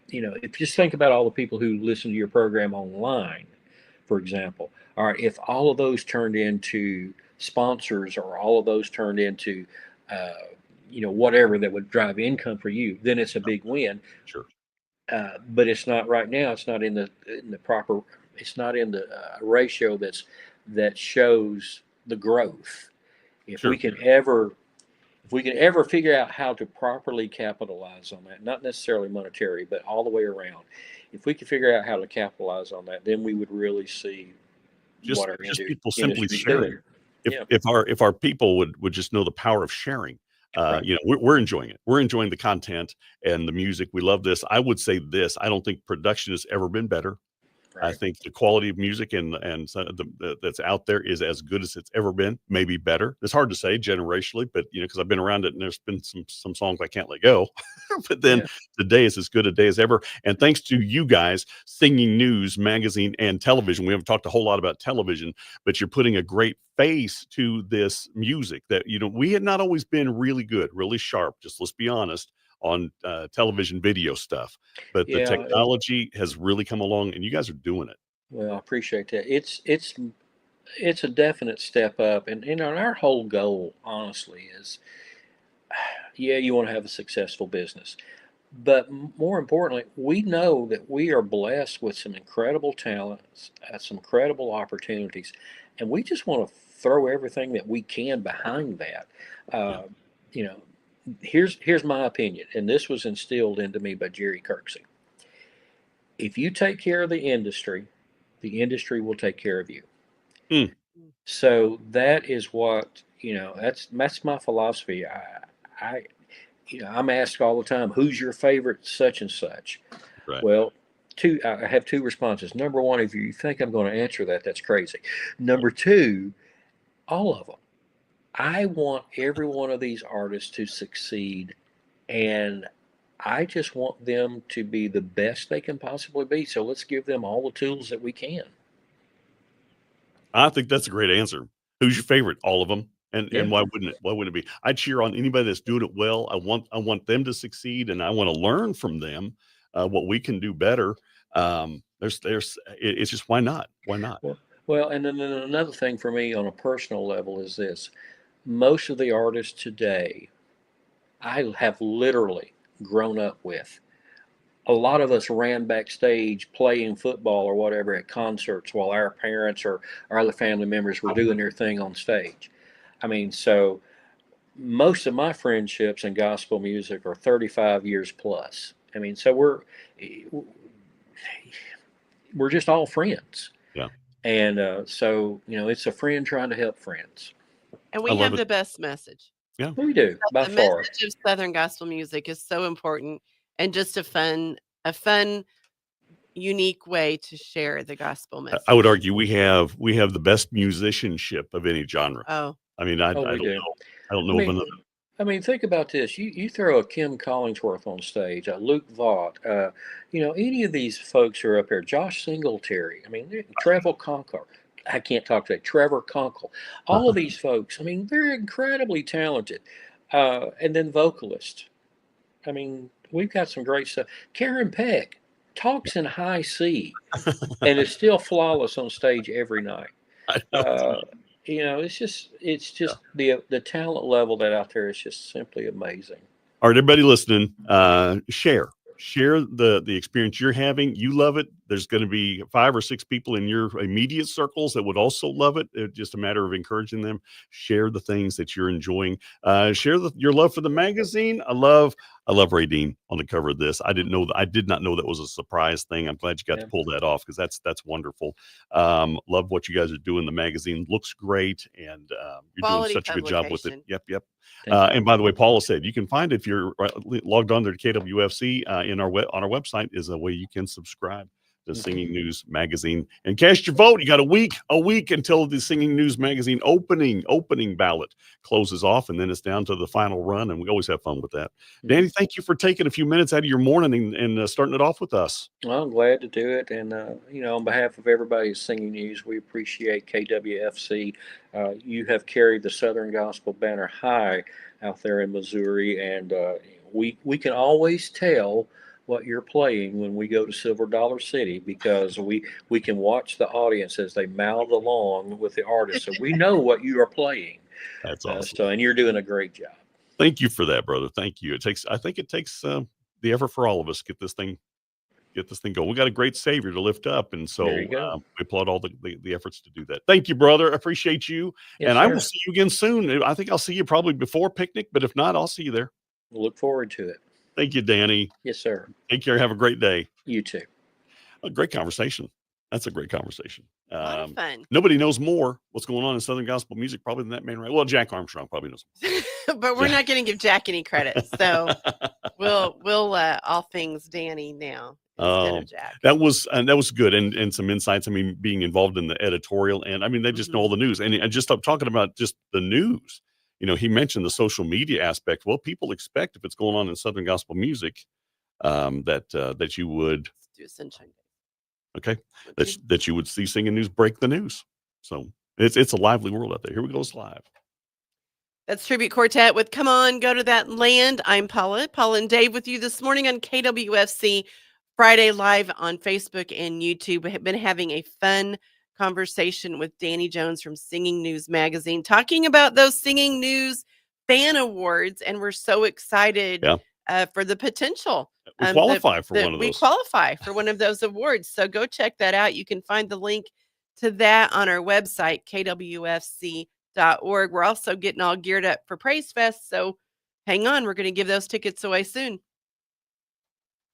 [SPEAKER 4] if you just think about all the people who listen to your program online, for example, all right, if all of those turned into sponsors or all of those turned into, whatever that would drive income for you, then it's a big win.
[SPEAKER 1] Sure.
[SPEAKER 4] But it's not right now. It's not in the proper. It's not in the ratio that shows the growth. If we can ever figure out how to properly capitalize on that, not necessarily monetary, but all the way around, if we could figure out how to capitalize on that, then we would really see what our
[SPEAKER 1] people simply sharing.
[SPEAKER 4] Doing.
[SPEAKER 1] If our people would just know the power of sharing.
[SPEAKER 4] Right.
[SPEAKER 1] We're enjoying it. We're enjoying the content and the music. We love this. I would say this. I don't think production has ever been better. Right. I think the quality of music and that's out there is as good as it's ever been, maybe better. It's hard to say generationally, but because I've been around it and there's been some songs I can't let go. But then today is as good a day as ever. And thanks to you guys, Singing News Magazine and television. We haven't talked a whole lot about television, but you're putting a great face to this music that we had not always been really good, really sharp. Just let's be honest. On television video stuff, but the technology has really come along and you guys are doing it.
[SPEAKER 4] Well, I appreciate that. It's a definite step up, and our whole goal honestly is you want to have a successful business, but more importantly, we know that we are blessed with some incredible talents, some incredible opportunities, and we just want to throw everything that we can behind that. Here's my opinion, and this was instilled into me by Jerry Kirksey. If you take care of the industry will take care of you. So that is what that's my philosophy. I'm asked all the time, who's your favorite such and such?
[SPEAKER 1] Right.
[SPEAKER 4] Well, I have two responses. Number one, if you think I'm going to answer that, that's crazy. Number two, all of them. I want every one of these artists to succeed, and I just want them to be the best they can possibly be. So let's give them all the tools that we can.
[SPEAKER 1] I think that's a great answer. Who's your favorite? All of them. And why wouldn't it? Why wouldn't it be? I cheer on anybody that's doing it well. I want them to succeed, and I want to learn from them what we can do better. It's just why not? Why not?
[SPEAKER 4] Well, and then another thing for me on a personal level is this. Most of the artists today, I have literally grown up with. A lot of us ran backstage playing football or whatever at concerts while our parents or our other family members were doing their thing on stage. I mean, so most of my friendships in gospel music are 35 years plus. I mean, so we're just all friends.
[SPEAKER 1] Yeah.
[SPEAKER 4] And so, it's a friend trying to help friends.
[SPEAKER 2] And we have the best message.
[SPEAKER 1] Yeah,
[SPEAKER 4] we do. By
[SPEAKER 2] the
[SPEAKER 4] far.
[SPEAKER 2] Message of Southern gospel music is so important, and just a fun, unique way to share the gospel message.
[SPEAKER 1] I would argue we have the best musicianship of any genre.
[SPEAKER 2] Oh,
[SPEAKER 1] I mean, I don't know of another.
[SPEAKER 4] I mean, think about this. You throw a Kim Collingsworth on stage, a Luke Vaught, any of these folks who are up there, Josh Singletary. I mean, Trevor Conkle. I can't talk today. Trevor Conkle. All of these folks, I mean, they're incredibly talented. And then vocalist. I mean, we've got some great stuff. Karen Peck talks in high C and is still flawless on stage every night. It's just the talent level that out there is just simply amazing.
[SPEAKER 1] All right, everybody listening, share Share the experience you're having. You love it. There's going to be 5 or 6 people in your immediate circles that would also love it. It's just a matter of encouraging them. Share the things that you're enjoying. Share your love for the magazine. I love Ray Dean on the cover of this. I did not know that was a surprise thing. I'm glad you got to pull that off, because that's wonderful. Love what you guys are doing. The magazine looks great, and you're
[SPEAKER 2] Quality
[SPEAKER 1] doing such a good job with it. Yep. And by the way, Paula said you can find it if you're logged on there to KWFC on our website is a way you can subscribe to Singing News Magazine and cast your vote. You got a week until the Singing News Magazine opening ballot closes off, and then it's down to the final run, and we always have fun with that. Danny, thank you for taking a few minutes out of your morning and starting it off with us.
[SPEAKER 4] Well, I'm glad to do it, and on behalf of everybody at Singing News, we appreciate KWFC. You have carried the Southern Gospel banner high out there in Missouri, and we can always tell what you're playing when we go to Silver Dollar City, because we can watch the audience as they mouth along with the artist, so we know what you are playing.
[SPEAKER 1] That's awesome.
[SPEAKER 4] And you're doing a great job.
[SPEAKER 1] Thank you for that, brother. Thank you. I think it takes the effort for all of us to get this thing going. We got a great Savior to lift up, and so we applaud all the efforts to do that. Thank you, brother. I appreciate you, and I will see you again soon. I think I'll see you probably before picnic, but if not, I'll see you there.
[SPEAKER 4] We'll look forward to it.
[SPEAKER 1] Thank you, Danny.
[SPEAKER 4] Yes, sir.
[SPEAKER 1] Take care. Have a great day.
[SPEAKER 4] You too.
[SPEAKER 1] A great conversation. That's a great conversation.
[SPEAKER 2] A lot of fun.
[SPEAKER 1] Nobody knows more what's going on in Southern gospel music probably than that man, right? Well, Jack Armstrong probably knows.
[SPEAKER 2] But we're not going to give Jack any credit, so we'll all things Danny now instead of Jack.
[SPEAKER 1] That was good, and some insights. I mean, being involved in the editorial, and I mean, they just know all the news, and just talking about just the news. He mentioned the social media aspect. Well, people expect if it's going on in Southern gospel music, that you would
[SPEAKER 2] do a Sunshine Day.
[SPEAKER 1] Okay, that you would see Singing News break the news. So it's a lively world out there. Here we go. It's live.
[SPEAKER 2] That's Tribute Quartet with "Come On, Go to That Land." I'm Paula and Dave with you this morning on KWFC Friday Live on Facebook and YouTube. We have been having a fun conversation with Danny Jones from Singing News Magazine, talking about those Singing News Fan Awards, and we're so excited for the potential.
[SPEAKER 1] We qualify for one of those.
[SPEAKER 2] We qualify for one of those awards, so go check that out. You can find the link to that on our website, kwfc.org. We're also getting all geared up for Praise Fest, so hang on. We're going to give those tickets away soon.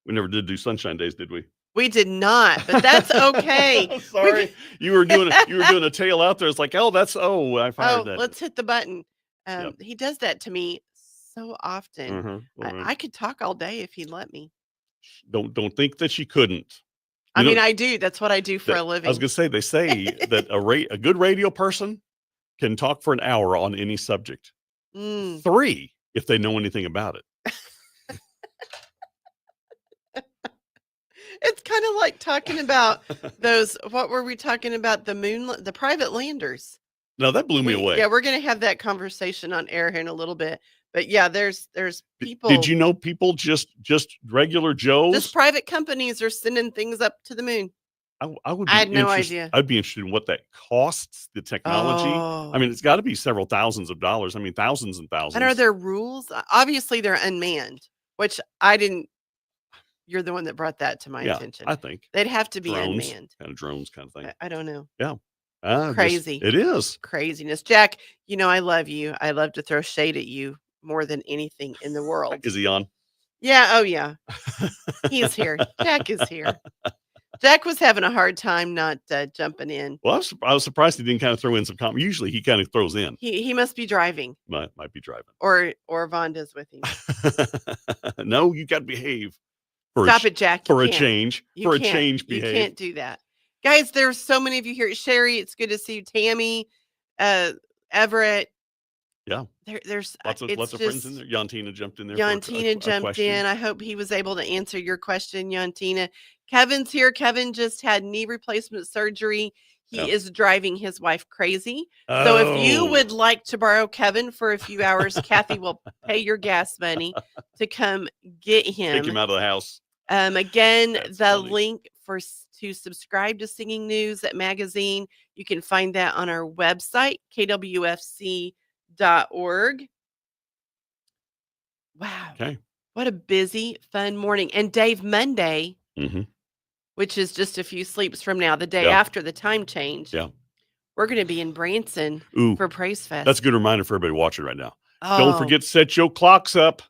[SPEAKER 1] We never did do Sunshine Days, did we?
[SPEAKER 2] We did not, but that's okay.
[SPEAKER 1] Sorry, you were doing a tail out there. It's like, I fired that.
[SPEAKER 2] Let's hit the button. He does that to me so often. I could talk all day if he'd let me.
[SPEAKER 1] Don't think that she couldn't.
[SPEAKER 2] I do. That's what I do for a living.
[SPEAKER 1] I was going to say, they say that a good radio person can talk for an hour on any subject. 3 if they know anything about it.
[SPEAKER 2] It's kind of like talking about those. What were we talking about? The private landers.
[SPEAKER 1] No, that blew me away.
[SPEAKER 2] Yeah, we're going to have that conversation on air here in a little bit. But yeah, there's people.
[SPEAKER 1] Did you know people just regular Joes?
[SPEAKER 2] Just private companies are sending things up to the moon.
[SPEAKER 1] I
[SPEAKER 2] had no idea.
[SPEAKER 1] I'd be interested in what that costs, the technology. I mean, it's got to be several thousands of dollars. I mean, thousands and thousands.
[SPEAKER 2] And are there rules? Obviously, they're unmanned, which I didn't. You're the one that brought that to my attention.
[SPEAKER 1] I think
[SPEAKER 2] they'd have to be
[SPEAKER 1] drones,
[SPEAKER 2] unmanned.
[SPEAKER 1] kind of drones, kind of thing.
[SPEAKER 2] I don't know.
[SPEAKER 1] Yeah,
[SPEAKER 2] crazy.
[SPEAKER 1] It is
[SPEAKER 2] craziness. Jack, I love you. I love to throw shade at you more than anything in the world.
[SPEAKER 1] Is he on?
[SPEAKER 2] Yeah. Oh, yeah. He's here. Jack is here. Jack was having a hard time not jumping in.
[SPEAKER 1] Well, I was surprised he didn't kind of throw in some comment. Usually he kind of throws in.
[SPEAKER 2] He must be driving.
[SPEAKER 1] Might be driving.
[SPEAKER 2] Or Vonda's with him.
[SPEAKER 1] No, you got to behave.
[SPEAKER 2] Stop it, Jack.
[SPEAKER 1] For a change. For a change, behave.
[SPEAKER 2] You can't do that. Guys, there's so many of you here. Sherry, it's good to see you. Tammy, Everett.
[SPEAKER 1] Yeah.
[SPEAKER 2] There's
[SPEAKER 1] lots of friends in there. Yantina jumped in there.
[SPEAKER 2] Yantina jumped in. I hope he was able to answer your question, Yantina. Kevin's here. Kevin just had knee replacement surgery. He is driving his wife crazy. So if you would like to borrow Kevin for a few hours, Kathy will pay your gas money to come get him.
[SPEAKER 1] Take him out of the house.
[SPEAKER 2] Again, link to subscribe to Singing News Magazine, you can find that on our website, kwfc.org. Wow.
[SPEAKER 1] Okay.
[SPEAKER 2] What a busy, fun morning. And Dave, Monday,
[SPEAKER 1] Mm-hmm.
[SPEAKER 2] which is just a few sleeps from now, the day
[SPEAKER 1] Yeah.
[SPEAKER 2] after the time change,
[SPEAKER 1] Yeah.
[SPEAKER 2] we're going to be in Branson
[SPEAKER 1] Ooh,
[SPEAKER 2] for Praise Fest.
[SPEAKER 1] that's a good reminder for everybody watching right now.
[SPEAKER 2] Oh,
[SPEAKER 1] Don't forget to set your clocks up.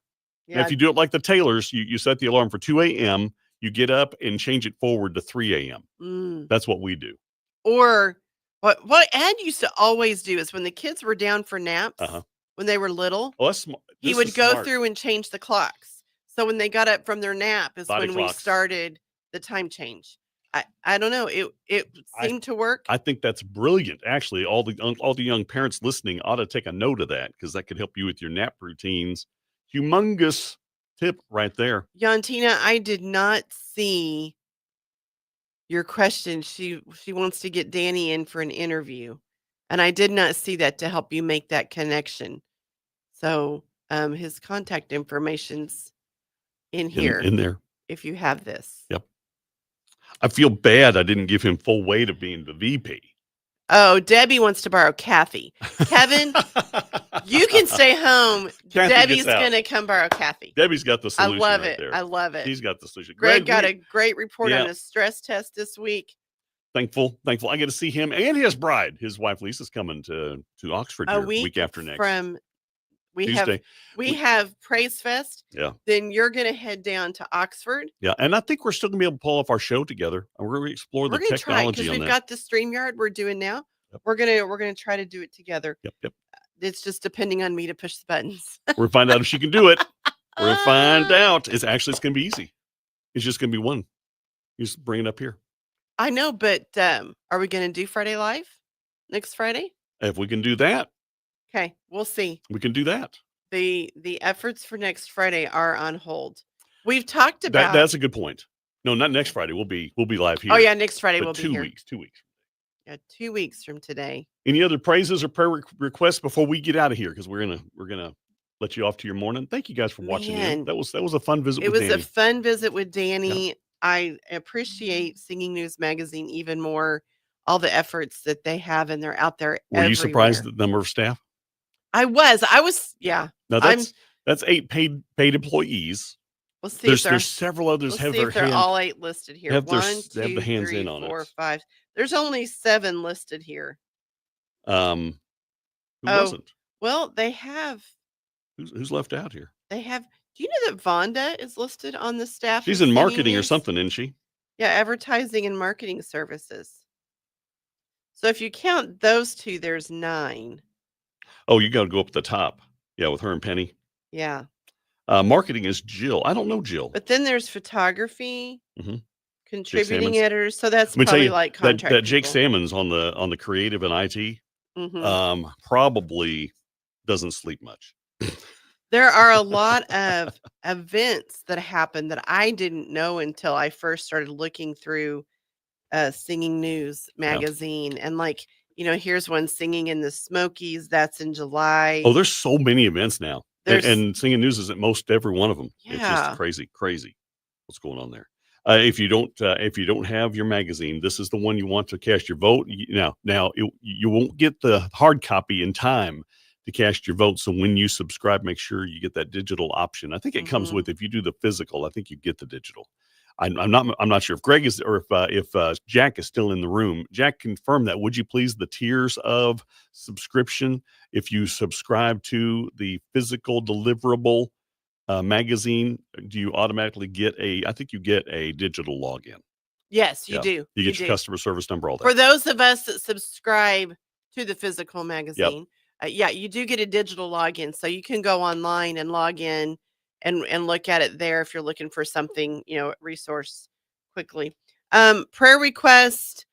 [SPEAKER 1] And
[SPEAKER 2] yeah.
[SPEAKER 1] if you do it like the Taylors, you set the alarm for 2 a.m., you get up and change it forward to 3 a.m. That's what we do.
[SPEAKER 2] Or what Ed used to always do is when the kids were down for naps, when they were little, he would go through and change the clocks. So when they got up from their nap is when we started the time change. I don't know. It seemed to work.
[SPEAKER 1] I think that's brilliant. Actually, all the young parents listening ought to take a note of that because that could help you with your nap routines. Humongous tip right there.
[SPEAKER 2] Yantina, I did not see your question. She wants to get Danny in for an interview, and I did not see that to help you make that connection. So his contact information's in here.
[SPEAKER 1] In there.
[SPEAKER 2] If you have this.
[SPEAKER 1] Yep. I feel bad I didn't give him full weight of being the VP.
[SPEAKER 2] Oh, Debbie wants to borrow Kathy. Kevin, you can stay home. Debbie's going to come borrow Kathy.
[SPEAKER 1] Debbie's got the solution.
[SPEAKER 2] I love
[SPEAKER 1] right
[SPEAKER 2] it.
[SPEAKER 1] there.
[SPEAKER 2] I love it.
[SPEAKER 1] She's got the solution.
[SPEAKER 2] Greg got a great report on his stress test this week.
[SPEAKER 1] Thankful. I get to see him and his bride. His wife Lisa's coming to Oxford here, week after next.
[SPEAKER 2] From
[SPEAKER 1] Tuesday.
[SPEAKER 2] We have Praise Fest.
[SPEAKER 1] Yeah.
[SPEAKER 2] Then you're going to head down to Oxford.
[SPEAKER 1] Yeah, and I think we're still going to be able to pull off our show together. And we're going to explore the technology
[SPEAKER 2] because we've got the StreamYard we're doing now. Yep. We're gonna try to do it together.
[SPEAKER 1] Yep.
[SPEAKER 2] It's just depending on me to push the buttons.
[SPEAKER 1] We're gonna find out if she can do it. We're gonna find out. It's gonna be easy. It's just gonna be one. You just bring it up here.
[SPEAKER 2] I know, but are we gonna do Friday Live next Friday?
[SPEAKER 1] If we can do that.
[SPEAKER 2] Okay, we'll see.
[SPEAKER 1] We can do that.
[SPEAKER 2] The efforts for next Friday are on hold. We've talked about
[SPEAKER 1] that's a good point. No, not next Friday. We'll be live here.
[SPEAKER 2] Oh yeah, next Friday we'll be here.
[SPEAKER 1] 2 weeks.
[SPEAKER 2] Yeah, 2 weeks from today.
[SPEAKER 1] Any other praises or prayer requests before we get out of here? Because we're gonna let you off to your morning. Thank you guys for watching in. That was a fun visit. It was Danny.
[SPEAKER 2] A fun visit with Danny. Yeah. I appreciate Singing News Magazine even more. All the efforts that they have, and they're out there.
[SPEAKER 1] Were you surprised at the number of staff?
[SPEAKER 2] I was. Yeah.
[SPEAKER 1] Now that's 8 paid employees.
[SPEAKER 2] We'll see.
[SPEAKER 1] There's several others
[SPEAKER 2] have their they're all 8 listed here.
[SPEAKER 1] Have
[SPEAKER 2] 1, 2,
[SPEAKER 1] have the hands
[SPEAKER 2] 3,
[SPEAKER 1] in on
[SPEAKER 2] 4,
[SPEAKER 1] it.
[SPEAKER 2] 5. There's only 7 listed here.
[SPEAKER 1] Who wasn't?
[SPEAKER 2] Well, they have.
[SPEAKER 1] Who's left out here?
[SPEAKER 2] They have. Do you know that Vonda is listed on the staff?
[SPEAKER 1] She's in marketing or something, isn't she?
[SPEAKER 2] Yeah, advertising and marketing services. So if you count those 2, there's 9.
[SPEAKER 1] Oh, you got to go up at the top. Yeah, with her and Penny.
[SPEAKER 2] Yeah.
[SPEAKER 1] Marketing is Jill. I don't know Jill.
[SPEAKER 2] But then there's photography, contributing editors. So that's
[SPEAKER 1] probably
[SPEAKER 2] like contract.
[SPEAKER 1] That Jake Salmon's on the creative and IT. Probably doesn't sleep much.
[SPEAKER 2] There are a lot of events that happen that I didn't know until I first started looking through Singing News Magazine. Yeah. And here's one, Singing in the Smokies. That's in July.
[SPEAKER 1] Oh, there's so many events now. And Singing News is at most every one of them.
[SPEAKER 2] Yeah.
[SPEAKER 1] It's just crazy what's going on there. If you don't have your magazine, this is the one you want to cast your vote. Now you won't get the hard copy in time to cast your vote. So when you subscribe, make sure you get that digital option. I think it comes with, if you do the physical, I think you get the digital. I'm not sure if Greg is, or if Jack is still in the room. Jack, confirm that. Would you please? The tiers of subscription. If you subscribe to the physical deliverable magazine, do you automatically get I think you get a digital login.
[SPEAKER 2] Yes, you do.
[SPEAKER 1] You get your customer service number, all that.
[SPEAKER 2] For those of us that subscribe to the physical magazine, you do get a digital login. So you can go online and log in and look at it there if you're looking for something, resource quickly. Prayer request.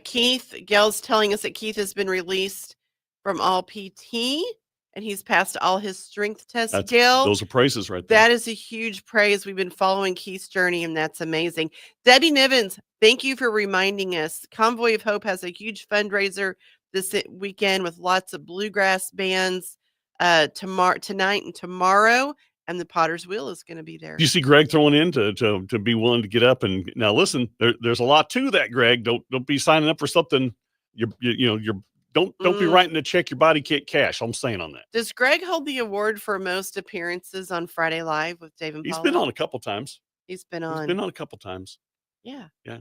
[SPEAKER 2] Keith, Gail's telling us that Keith has been released from all PT and he's passed all his strength tests. Gail,
[SPEAKER 1] those are praises right there.
[SPEAKER 2] That is a huge praise. We've been following Keith's journey and that's amazing. Debbie Nivens, thank you for reminding us. Convoy of Hope has a huge fundraiser this weekend with lots of bluegrass bands tonight and tomorrow. And the Potter's Wheel is going to be there.
[SPEAKER 1] You see Greg throwing in to be willing to get up and now listen. There's a lot to that, Greg. Don't be signing up for something you're don't be writing a check your body can't cash. I'm saying on that.
[SPEAKER 2] Does Greg hold the award for most appearances on Friday Live with Dave and Paula?
[SPEAKER 1] He's been on a couple times.
[SPEAKER 2] He's been on.
[SPEAKER 1] He's been on a couple times.
[SPEAKER 2] Yeah.
[SPEAKER 1] Yeah.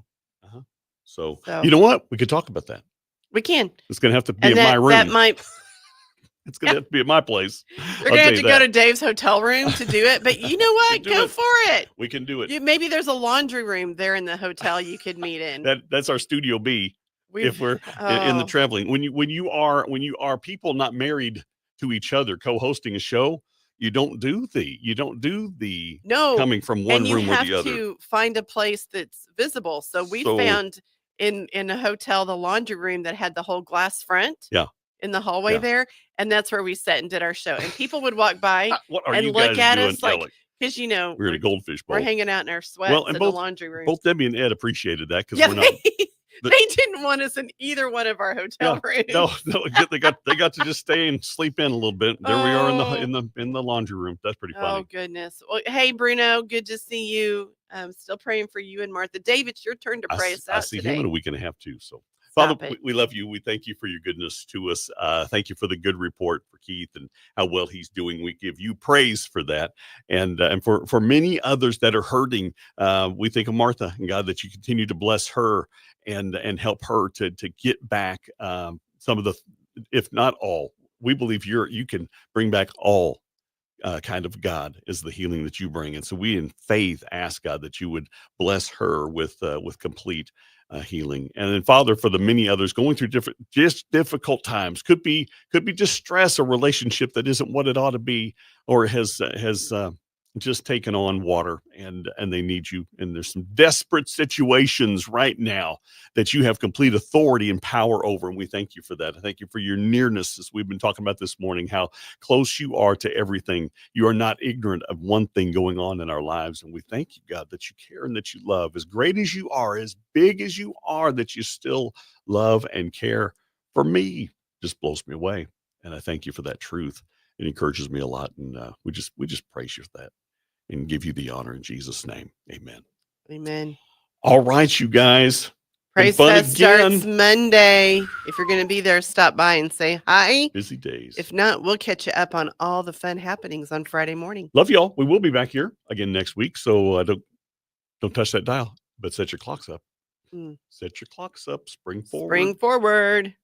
[SPEAKER 1] So you know what? We could talk about that.
[SPEAKER 2] We can.
[SPEAKER 1] It's going to have to be in my room.
[SPEAKER 2] That might.
[SPEAKER 1] It's going to have to be at my place.
[SPEAKER 2] We're going to have to go to Dave's hotel room to do it. But you know what? Go for it.
[SPEAKER 1] We can do it.
[SPEAKER 2] Maybe there's a laundry room there in the hotel you could meet in.
[SPEAKER 1] That's our Studio B. If we're in the traveling, when you are people not married to each other co-hosting a show, you don't do the coming from one room or the other.
[SPEAKER 2] And you have to find a place that's visible. So we found in a hotel the laundry room that had the whole glass front.
[SPEAKER 1] Yeah.
[SPEAKER 2] In the hallway there, and that's where we sat and did our show. And people would walk by and
[SPEAKER 1] look
[SPEAKER 2] at us like, because
[SPEAKER 1] we're in a goldfish bowl.
[SPEAKER 2] We're hanging out in our sweats in the laundry room.
[SPEAKER 1] Both Debbie and Ed appreciated that because we're not.
[SPEAKER 2] They didn't want us in either one of our hotel rooms.
[SPEAKER 1] No, they got to just stay and sleep in a little bit. There we are in the laundry room. That's pretty funny.
[SPEAKER 2] Oh goodness. Well, hey Bruno, good to see you. I'm still praying for you and Martha. Dave, it's your turn to pray us out.
[SPEAKER 1] I see
[SPEAKER 2] today.
[SPEAKER 1] him in a week and a half too. So. Father, we love you. We thank you for your goodness to us. Thank you for the good report for Keith and how well he's doing. We give you praise for that. And for many others that are hurting, we think of Martha and God, that you continue to bless her and help her to get back some of the, if not all, we believe you can bring back all kind of God is the healing that you bring. And so we in faith ask God that you would bless her with complete healing. And then Father, for the many others going through difficult times, could be just stress, a relationship that isn't what it ought to be, or has just taken on water and they need you. And there's some desperate situations right now that you have complete authority and power over. And we thank you for that. I thank you for your nearness, as we've been talking about this morning, how close you are to everything. You are not ignorant of one thing going on in our lives. And we thank you, God, that you care and that you love. As great as you are, as big as you are, that you still love and care for me. Just blows me away. And I thank you for that truth. It encourages me a lot. And we just praise you for that and give you the honor in Jesus' name. Amen.
[SPEAKER 2] Amen.
[SPEAKER 1] All right, you guys.
[SPEAKER 2] Praise Fest starts Monday. If you're going to be there, stop by and say hi.
[SPEAKER 1] Busy days.
[SPEAKER 2] If not, we'll catch you up on all the fun happenings on Friday morning.
[SPEAKER 1] Love y'all. We will be back here again next week. So don't touch that dial, but set your clocks up. Set your clocks up. Spring forward.
[SPEAKER 2] Spring forward.